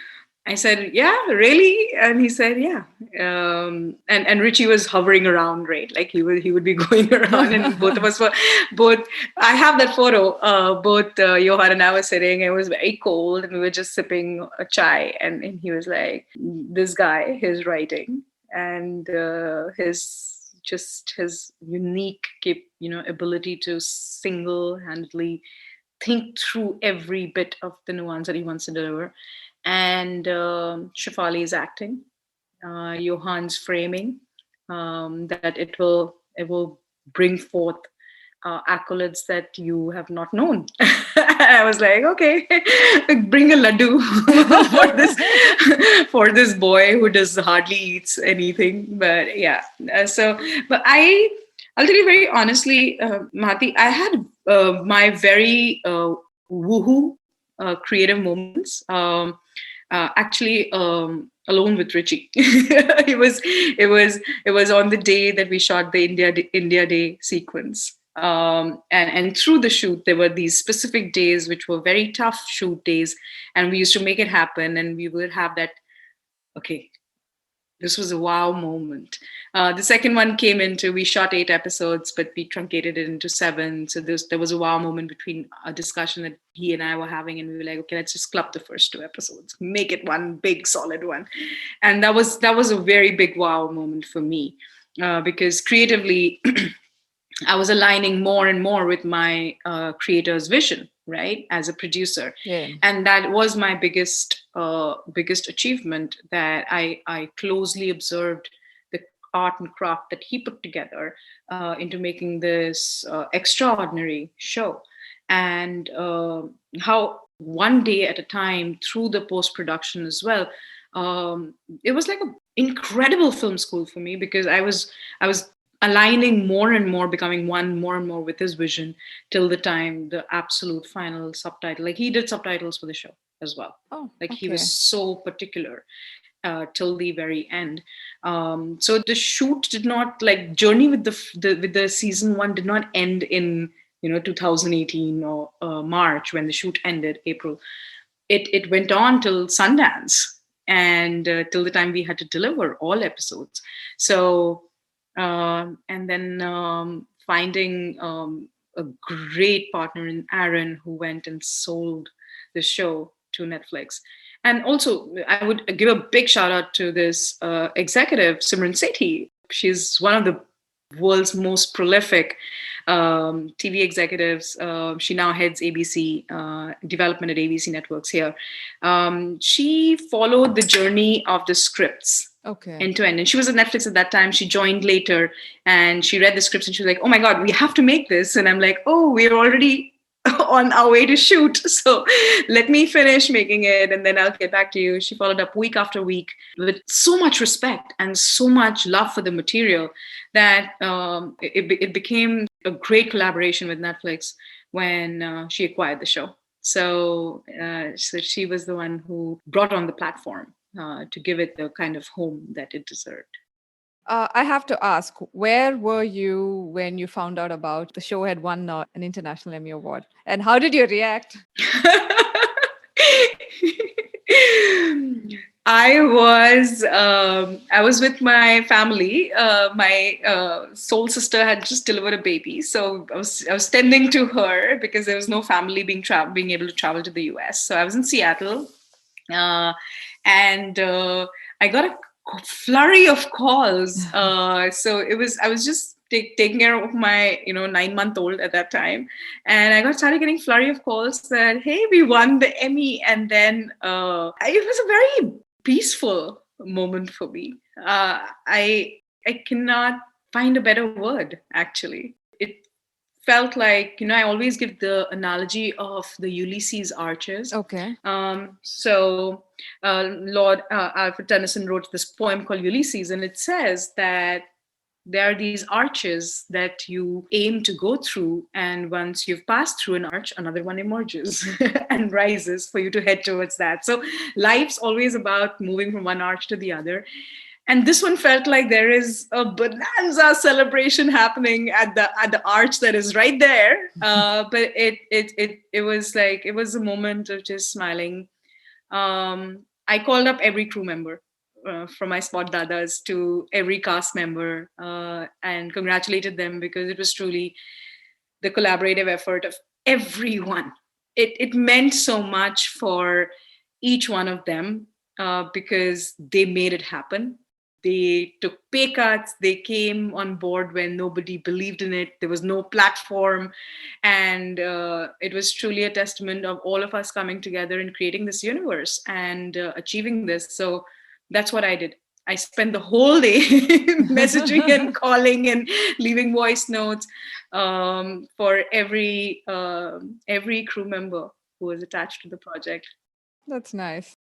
I said, yeah, really? And he said, yeah. And Richie was hovering around, right? Like he would be going around, and both of us were both. I have that photo. Both Johan and I were sitting. It was very cold, and we were just sipping a chai. And he was like, this guy, his writing and his unique ability to single-handedly think through every bit of the nuance that he wants to deliver, and Shefali's acting, Johan's framing, that it will bring forth accolades that you have not known. I was like, okay, bring a laddu for this boy who does hardly eats anything. But yeah, but I'll tell you very honestly, Mahati, I had my very woohoo creative moments. Actually, alone with Richie. it was on the day that we shot the India Day sequence. And through the shoot, there were these specific days which were very tough shoot days, and we used to make it happen. And we would have that, okay, This was a wow moment. The second one came into, we shot 8 episodes, but we truncated it into 7. So there was a wow moment between a discussion that he and I were having, and we were like, okay, let's just club the first 2 episodes, make it one big solid one. And that was a very big wow moment for me, because creatively, I was aligning more and more with my creator's vision, right, as a producer, Yeah. and that was my biggest achievement. That I closely observed the art and craft that he put together into making this extraordinary show, and how one day at a time through the post production as well. It was like an incredible film school for me, because I was aligning more and more, becoming one more and more with his vision, till the time the absolute final subtitle. Like, he did subtitles for the show as well. Oh, Like, he was okay. so particular till the very end. So the shoot did not, like, journey with the season one did not end in 2018 or March, when the shoot ended, April. It went on till Sundance, and till the time we had to deliver all episodes. So and then finding a great partner in Aaron, who went and sold the show to Netflix. And also, I would give a big shout out to this executive, Simran Sethi. She's one of the world's most prolific TV executives. She now heads ABC development at ABC Networks here. She followed the journey of the scripts Okay. end to end. And she was at Netflix at that time. She joined later, and she read the scripts, and she was like, "Oh my God, we have to make this." And I'm like, "Oh, we're already on our way to shoot. So let me finish making it, and then I'll get back to you." She followed up week after week with so much respect and so much love for the material, that it became a great collaboration with Netflix when she acquired the show. So she was the one who brought on the platform to give it the kind of home that it deserved. I have to ask, where were you when you found out about the show had won an International Emmy Award? And how did you react? I was with my family. My soul sister had just delivered a baby, so I was tending to her, because there was no family being able to travel to the US. So I was in Seattle, uh, and I got a flurry of calls. So I was just taking care of my 9-month-old at that time, and I got started getting flurry of calls that, hey, we won the Emmy. And then it was a very peaceful moment for me. I cannot find a better word, actually. It felt like, I always give the analogy of the Ulysses arches. Okay. Lord Alfred Tennyson wrote this poem called Ulysses, and it says that there are these arches that you aim to go through, and once you've passed through an arch, another one emerges and rises for you to head towards that. So life's always about moving from one arch to the other. And this one felt like there is a bonanza celebration happening at the arch that is right there. But it was like, it was a moment of just smiling. I called up every crew member, from my spot dadas to every cast member, and congratulated them, because it was truly the collaborative effort of everyone. It meant so much for each one of them, because they made it happen. They took pay cuts. They came on board when nobody believed in it. There was no platform. And it was truly a testament of all of us coming together and creating this universe and achieving this. So that's what I did. I spent the whole day messaging and calling and leaving voice notes, for every crew member who was attached to the project. That's nice.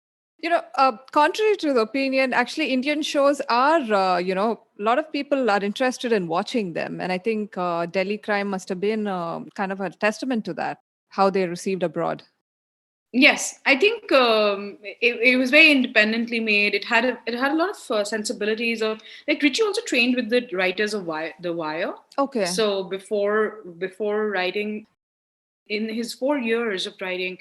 Contrary to the opinion, actually, Indian shows are, a lot of people are interested in watching them. And I think Delhi Crime must have been kind of a testament to that, how they received abroad. Yes, I think it was very independently made. It had a lot of sensibilities of, like, Richie also trained with the writers of The Wire. Okay. So before writing, in his 4 years of writing,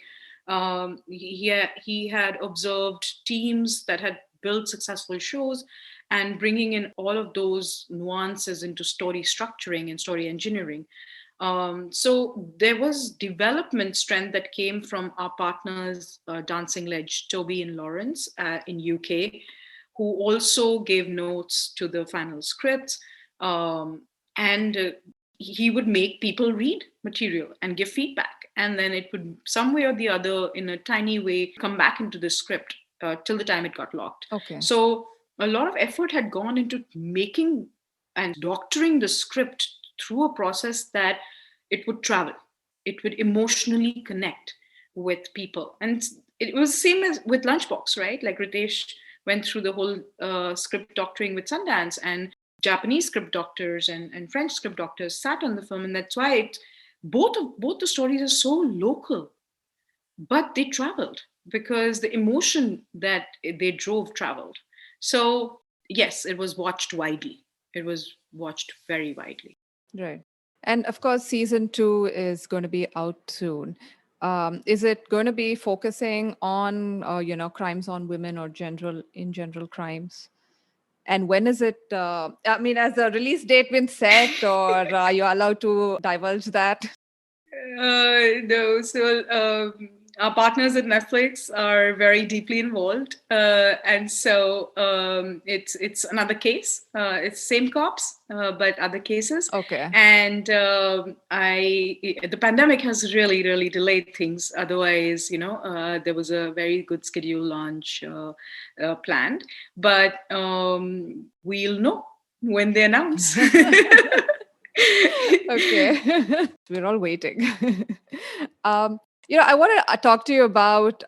he had observed teams that had built successful shows, and bringing in all of those nuances into story structuring and story engineering. So there was development strength that came from our partners, Dancing Ledge, Toby and Lawrence in UK, who also gave notes to the final scripts. And he would make people read material and give feedback. And then it would, some way or the other, in a tiny way, come back into the script till the time it got locked. Okay. So a lot of effort had gone into making and doctoring the script through a process that it would travel, it would emotionally connect with people. And it was the same as with Lunchbox, right? Like Ritesh went through the whole script doctoring with Sundance, and Japanese script doctors and French script doctors sat on the film, and that's why both the stories are so local, but they traveled because the emotion that they drove traveled. So yes, it was watched widely. It was watched very widely. Right. And of course, season 2 is going to be out soon. Is it going to be focusing on, crimes on women or general crimes? And when is it? I mean, has the release date been set, or are you allowed to divulge that? No, so our partners at Netflix are very deeply involved, and so it's another case. It's same cops, but other cases. Okay. And the pandemic has really delayed things. Otherwise, there was a very good schedule launch planned, but we'll know when they announce. Okay. We're all waiting. I want to talk to you about,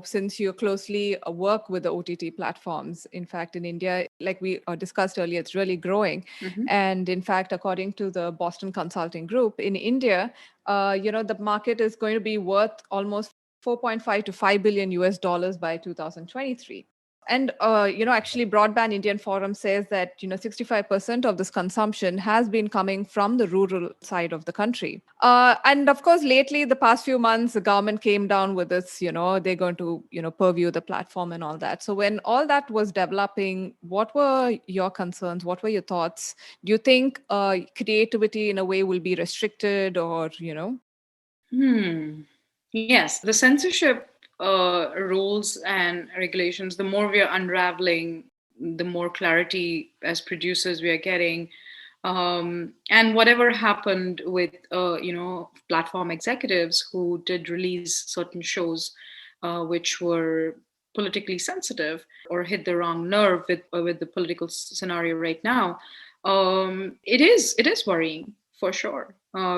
since you closely work with the OTT platforms. In fact, in India, like we discussed earlier, it's really growing. And in fact, according to the Boston Consulting Group, in India, the market is going to be worth almost 4.5 to 5 billion US dollars by 2023. And, actually, Broadband Indian Forum says that, 65% of this consumption has been coming from the rural side of the country. And of course, lately, the past few months, the government came down with this, they're going to, purview the platform and all that. So when all that was developing, what were your concerns? What were your thoughts? Do you think creativity in a way will be restricted or, Yes, the censorship rules and regulations, the more we are unraveling, the more clarity as producers we are getting. And whatever happened with, platform executives who did release certain shows which were politically sensitive or hit the wrong nerve with the political scenario right now, it is worrying for sure.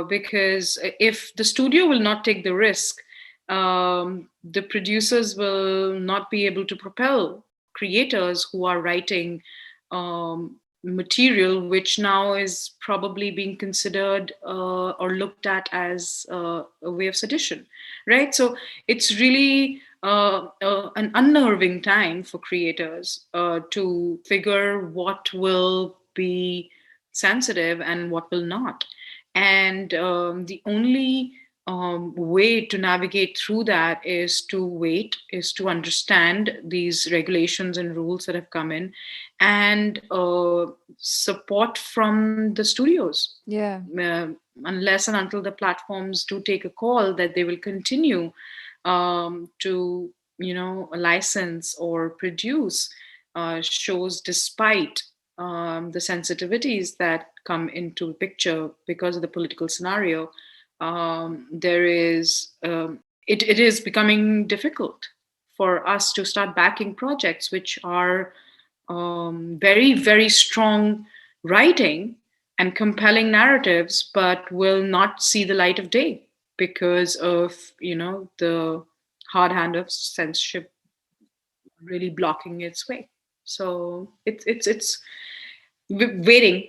Because if the studio will not take the risk, the producers will not be able to propel creators who are writing material which now is probably being considered or looked at as a way of sedition, right? So it's really an unnerving time for creators to figure what will be sensitive and what will not. And the only way to navigate through that is to wait, is to understand these regulations and rules that have come in, and support from the studios. Yeah. Unless and until the platforms do take a call that they will continue to, license or produce shows despite the sensitivities that come into the picture because of the political scenario. There is it is becoming difficult for us to start backing projects which are very strong writing and compelling narratives, but will not see the light of day because of the hard hand of censorship really blocking its way. So it's waiting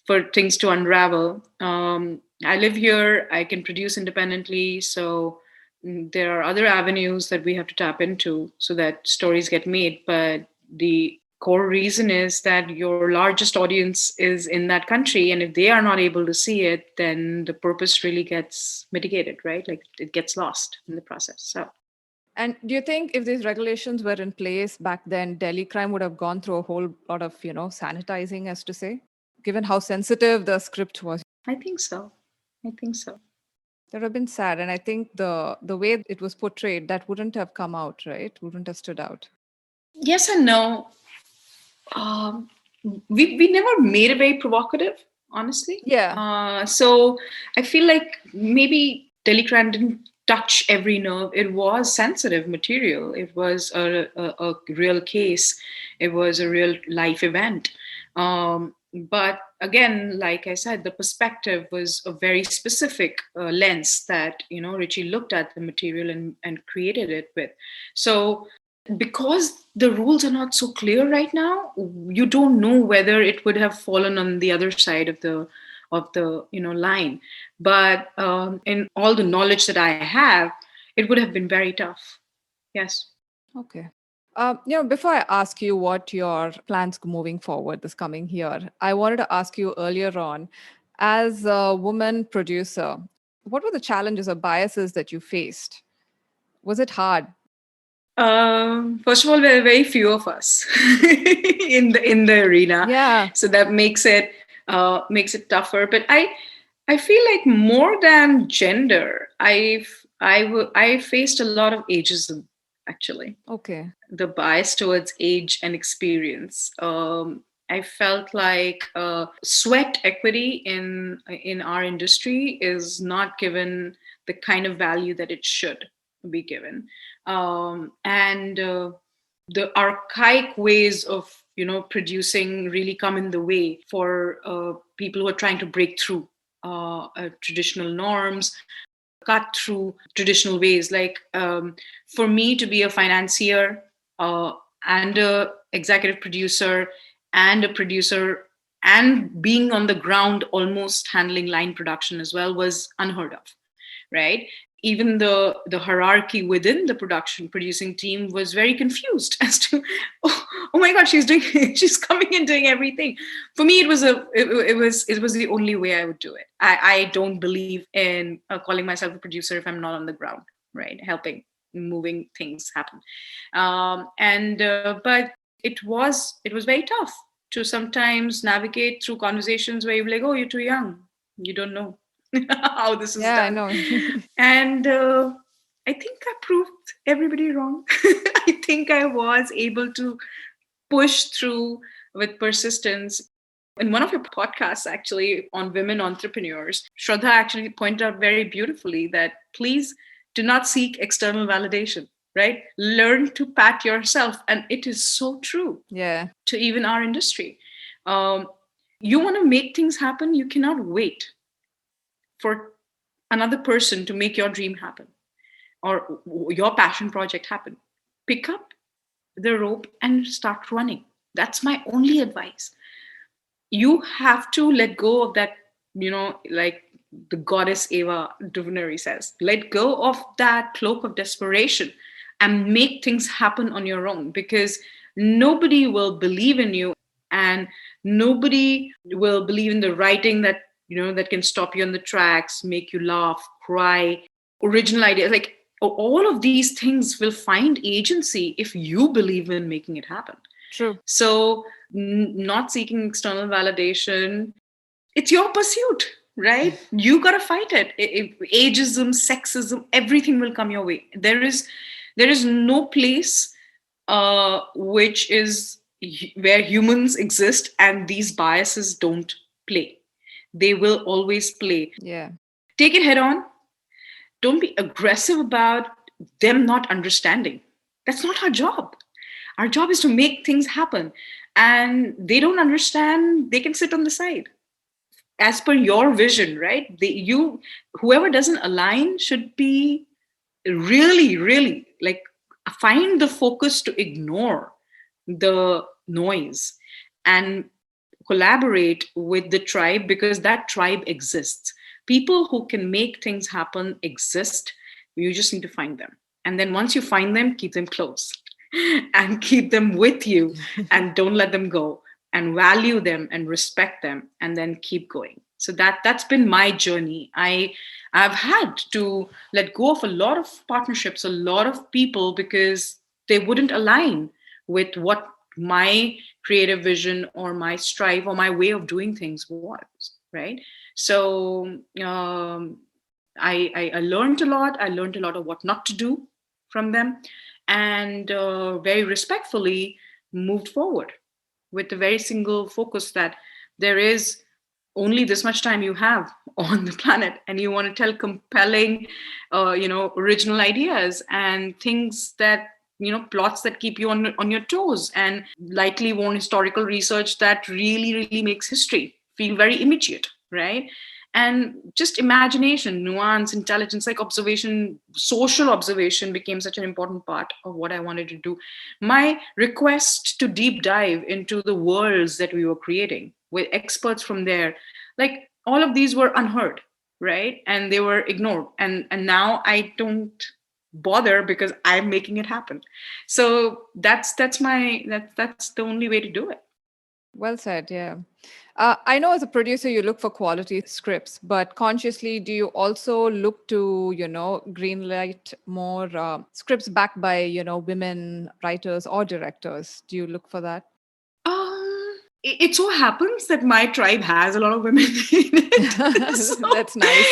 for things to unravel. I live here, I can produce independently, so there are other avenues that we have to tap into so that stories get made. But the core reason is that your largest audience is in that country, and if they are not able to see it, then the purpose really gets mitigated, right? Like it gets lost in the process. So And do you think if these regulations were in place back then, Delhi crime would have gone through a whole lot of, sanitizing, as to say, given how sensitive the script was? I think so. I think so. That would have been sad. And I think the way it was portrayed, that wouldn't have come out, right? Wouldn't have stood out. Yes and no. Um, we never made it very provocative, honestly. Yeah. So I feel like maybe Telegram didn't touch every nerve. It was sensitive material. It was a real case. It was a real life event. But again, like I said, the perspective was a very specific lens that Richie looked at the material and created it with. So because the rules are not so clear right now, you don't know whether it would have fallen on the other side of the line. But in all the knowledge that I have, it would have been very tough. Yes. Okay. Before I ask you what your plans moving forward this coming year, I wanted to ask you earlier on, as a woman producer, what were the challenges or biases that you faced? Was it hard? First of all, there are very few of us in the arena, Yeah. so that makes it tougher. But I feel like more than gender, I faced a lot of ageism, actually. Okay. The bias towards age and experience. I felt like sweat equity in our industry is not given the kind of value that it should be given, and the archaic ways of producing really come in the way for people who are trying to break through traditional norms, cut through traditional ways. Like for me to be a financier and a executive producer and a producer and being on the ground almost handling line production as well was unheard of, right? Even the hierarchy within the producing team was very confused as to oh my god, she's coming and doing everything. For me it was the only way I would do it. I don't believe in calling myself a producer if I'm not on the ground, right, helping moving things happen. And But it was very tough to sometimes navigate through conversations where you're like, oh, you're too young, you don't know how this is Yeah, I done. know. And I think I proved everybody wrong. I think I was able to push through with persistence. In one of your podcasts, actually, on women entrepreneurs, Shraddha actually pointed out very beautifully that please do not seek external validation, right? Learn to pat yourself. And it is so true Yeah. to even our industry. Um, you want to make things happen, you cannot wait for another person to make your dream happen or your passion project happen. Pick up the rope and start running. That's my only advice. You have to let go of that, like the goddess Eva DuVernay says, let go of that cloak of desperation and make things happen on your own, because nobody will believe in you, and nobody will believe in the writing that can stop you on the tracks, make you laugh, cry, original ideas. Like all of these things will find agency if you believe in making it happen. True. So, not seeking external validation, it's your pursuit, right? You got to fight it. Ageism, sexism, everything will come your way. There is no place which is where humans exist and these biases don't play. They will always play. Yeah. Take it head on. Don't be aggressive about them not understanding. That's not our job. Our job is to make things happen. And they don't understand, they can sit on the side as per your vision, right? Whoever doesn't align should be really, really like find the focus to ignore the noise and collaborate with the tribe, because that tribe exists. People who can make things happen exist. You just need to find them. And then once you find them, keep them close and keep them with you and don't let them go, and value them and respect them, and then keep going. So that's been my journey. I've had to let go of a lot of partnerships, a lot of people, because they wouldn't align with what my creative vision or my strive or my way of doing things was, right? So I learned a lot. I learned a lot of what not to do from them, and very respectfully moved forward with a very single focus that there is only this much time you have on the planet, and you want to tell compelling original ideas and things that, plots that keep you on your toes, and lightly worn historical research that really makes history feel very immediate, right? And just imagination, nuance, intelligence, like observation, social observation became such an important part of what I wanted to do. My request to deep dive into the worlds that we were creating with experts from there, like all of these were unheard, right? And they were ignored. And now I don't bother because I'm making it happen. So that's the only way to do it. Well said, yeah. I know as a producer, you look for quality scripts, but consciously, do you also look to, greenlight more scripts backed by, women writers or directors? Do you look for that? It so happens that my tribe has a lot of women in it. So That's nice.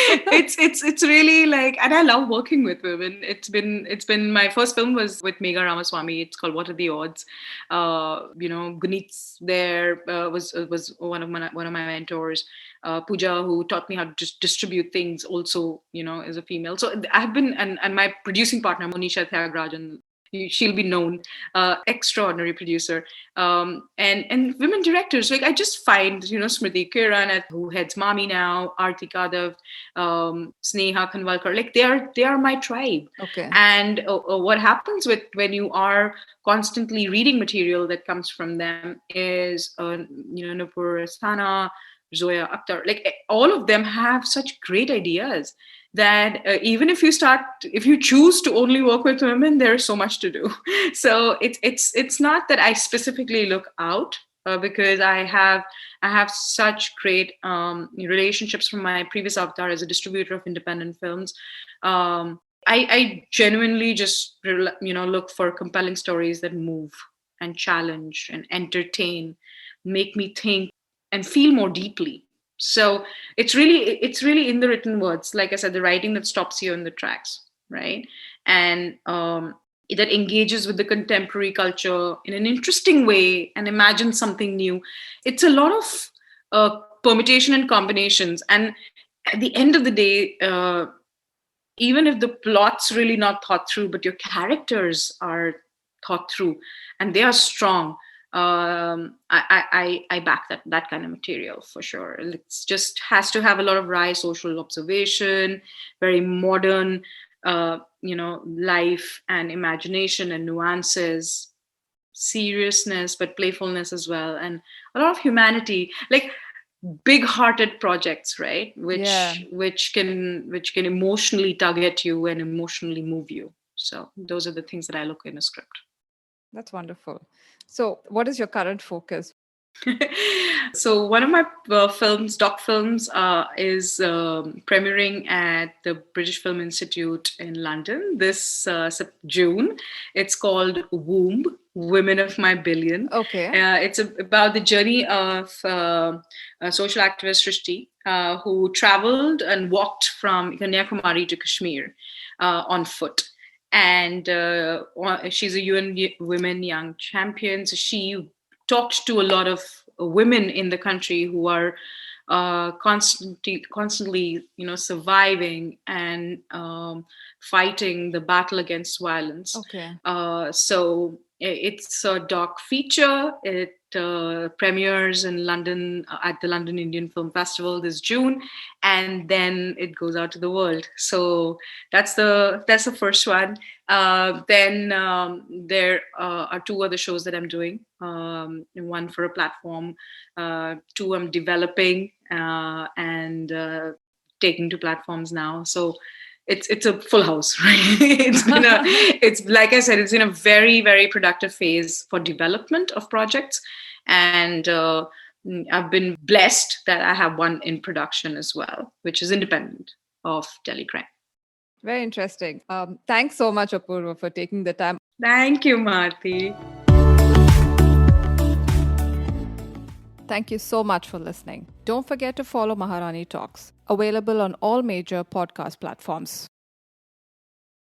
it's really like, and I love working with women. It's been my first film was with Megha Ramaswamy. It's called What Are the Odds? Gunit's there was one of my mentors. Pooja, who taught me how to just distribute things, also as a female. So I've been, and my producing partner Monisha Thiagarajan, she'll be known, extraordinary producer, and women directors. Like I just find Smriti Kiran, who heads Mami now, Arti Kadav, Sneha Khanwalkar, like they are my tribe. Okay. And what happens with when you are constantly reading material that comes from them is Nupur Sana, Zoya Akhtar, like all of them have such great ideas that even if you choose to only work with women, there's so much to do. So it's not that I specifically look out, because I have such great relationships from my previous avatar as a distributor of independent films. I genuinely just look for compelling stories that move and challenge and entertain, make me think and feel more deeply. So it's really in the written words, like I said, the writing that stops you in the tracks, right? And that engages with the contemporary culture in an interesting way and imagines something new. It's a lot of permutation and combinations, and at the end of the day, even if the plot's really not thought through, but your characters are thought through and they are strong, I back that kind of material for sure. It's just has to have a lot of wry social observation, very modern, life and imagination and nuances, seriousness but playfulness as well, and a lot of humanity, like big-hearted projects, right? which Yeah. which can emotionally tug at you and emotionally move you. So those are the things that I look in a script. That's wonderful. So, what is your current focus? So one of my doc films, is premiering at the British Film Institute in London this June. It's called Womb, Women of My Billion. Okay. It's about the journey of social activist Richie, who traveled and walked from Kanyakumari to Kashmir on foot. And she's a UN Women Young Champion. So she talked to a lot of women in the country who are constantly, surviving and fighting the battle against violence. Okay. So it's a doc feature. It premieres in London at the London Indian Film Festival this June, and then it goes out to the world. So that's the first one. Then there are two other shows that I'm doing. One for a platform, two I'm developing and taking to platforms now. So it's a full house, right? It's like I said, it's in a very, very productive phase for development of projects, and I've been blessed that I have one in production as well, which is independent of Delhi crime. Very interesting. Thanks so much, Apoorva, for taking the time. Thank you, Marti. Thank you so much for listening. Don't forget to follow Maharani Talks, available on all major podcast platforms.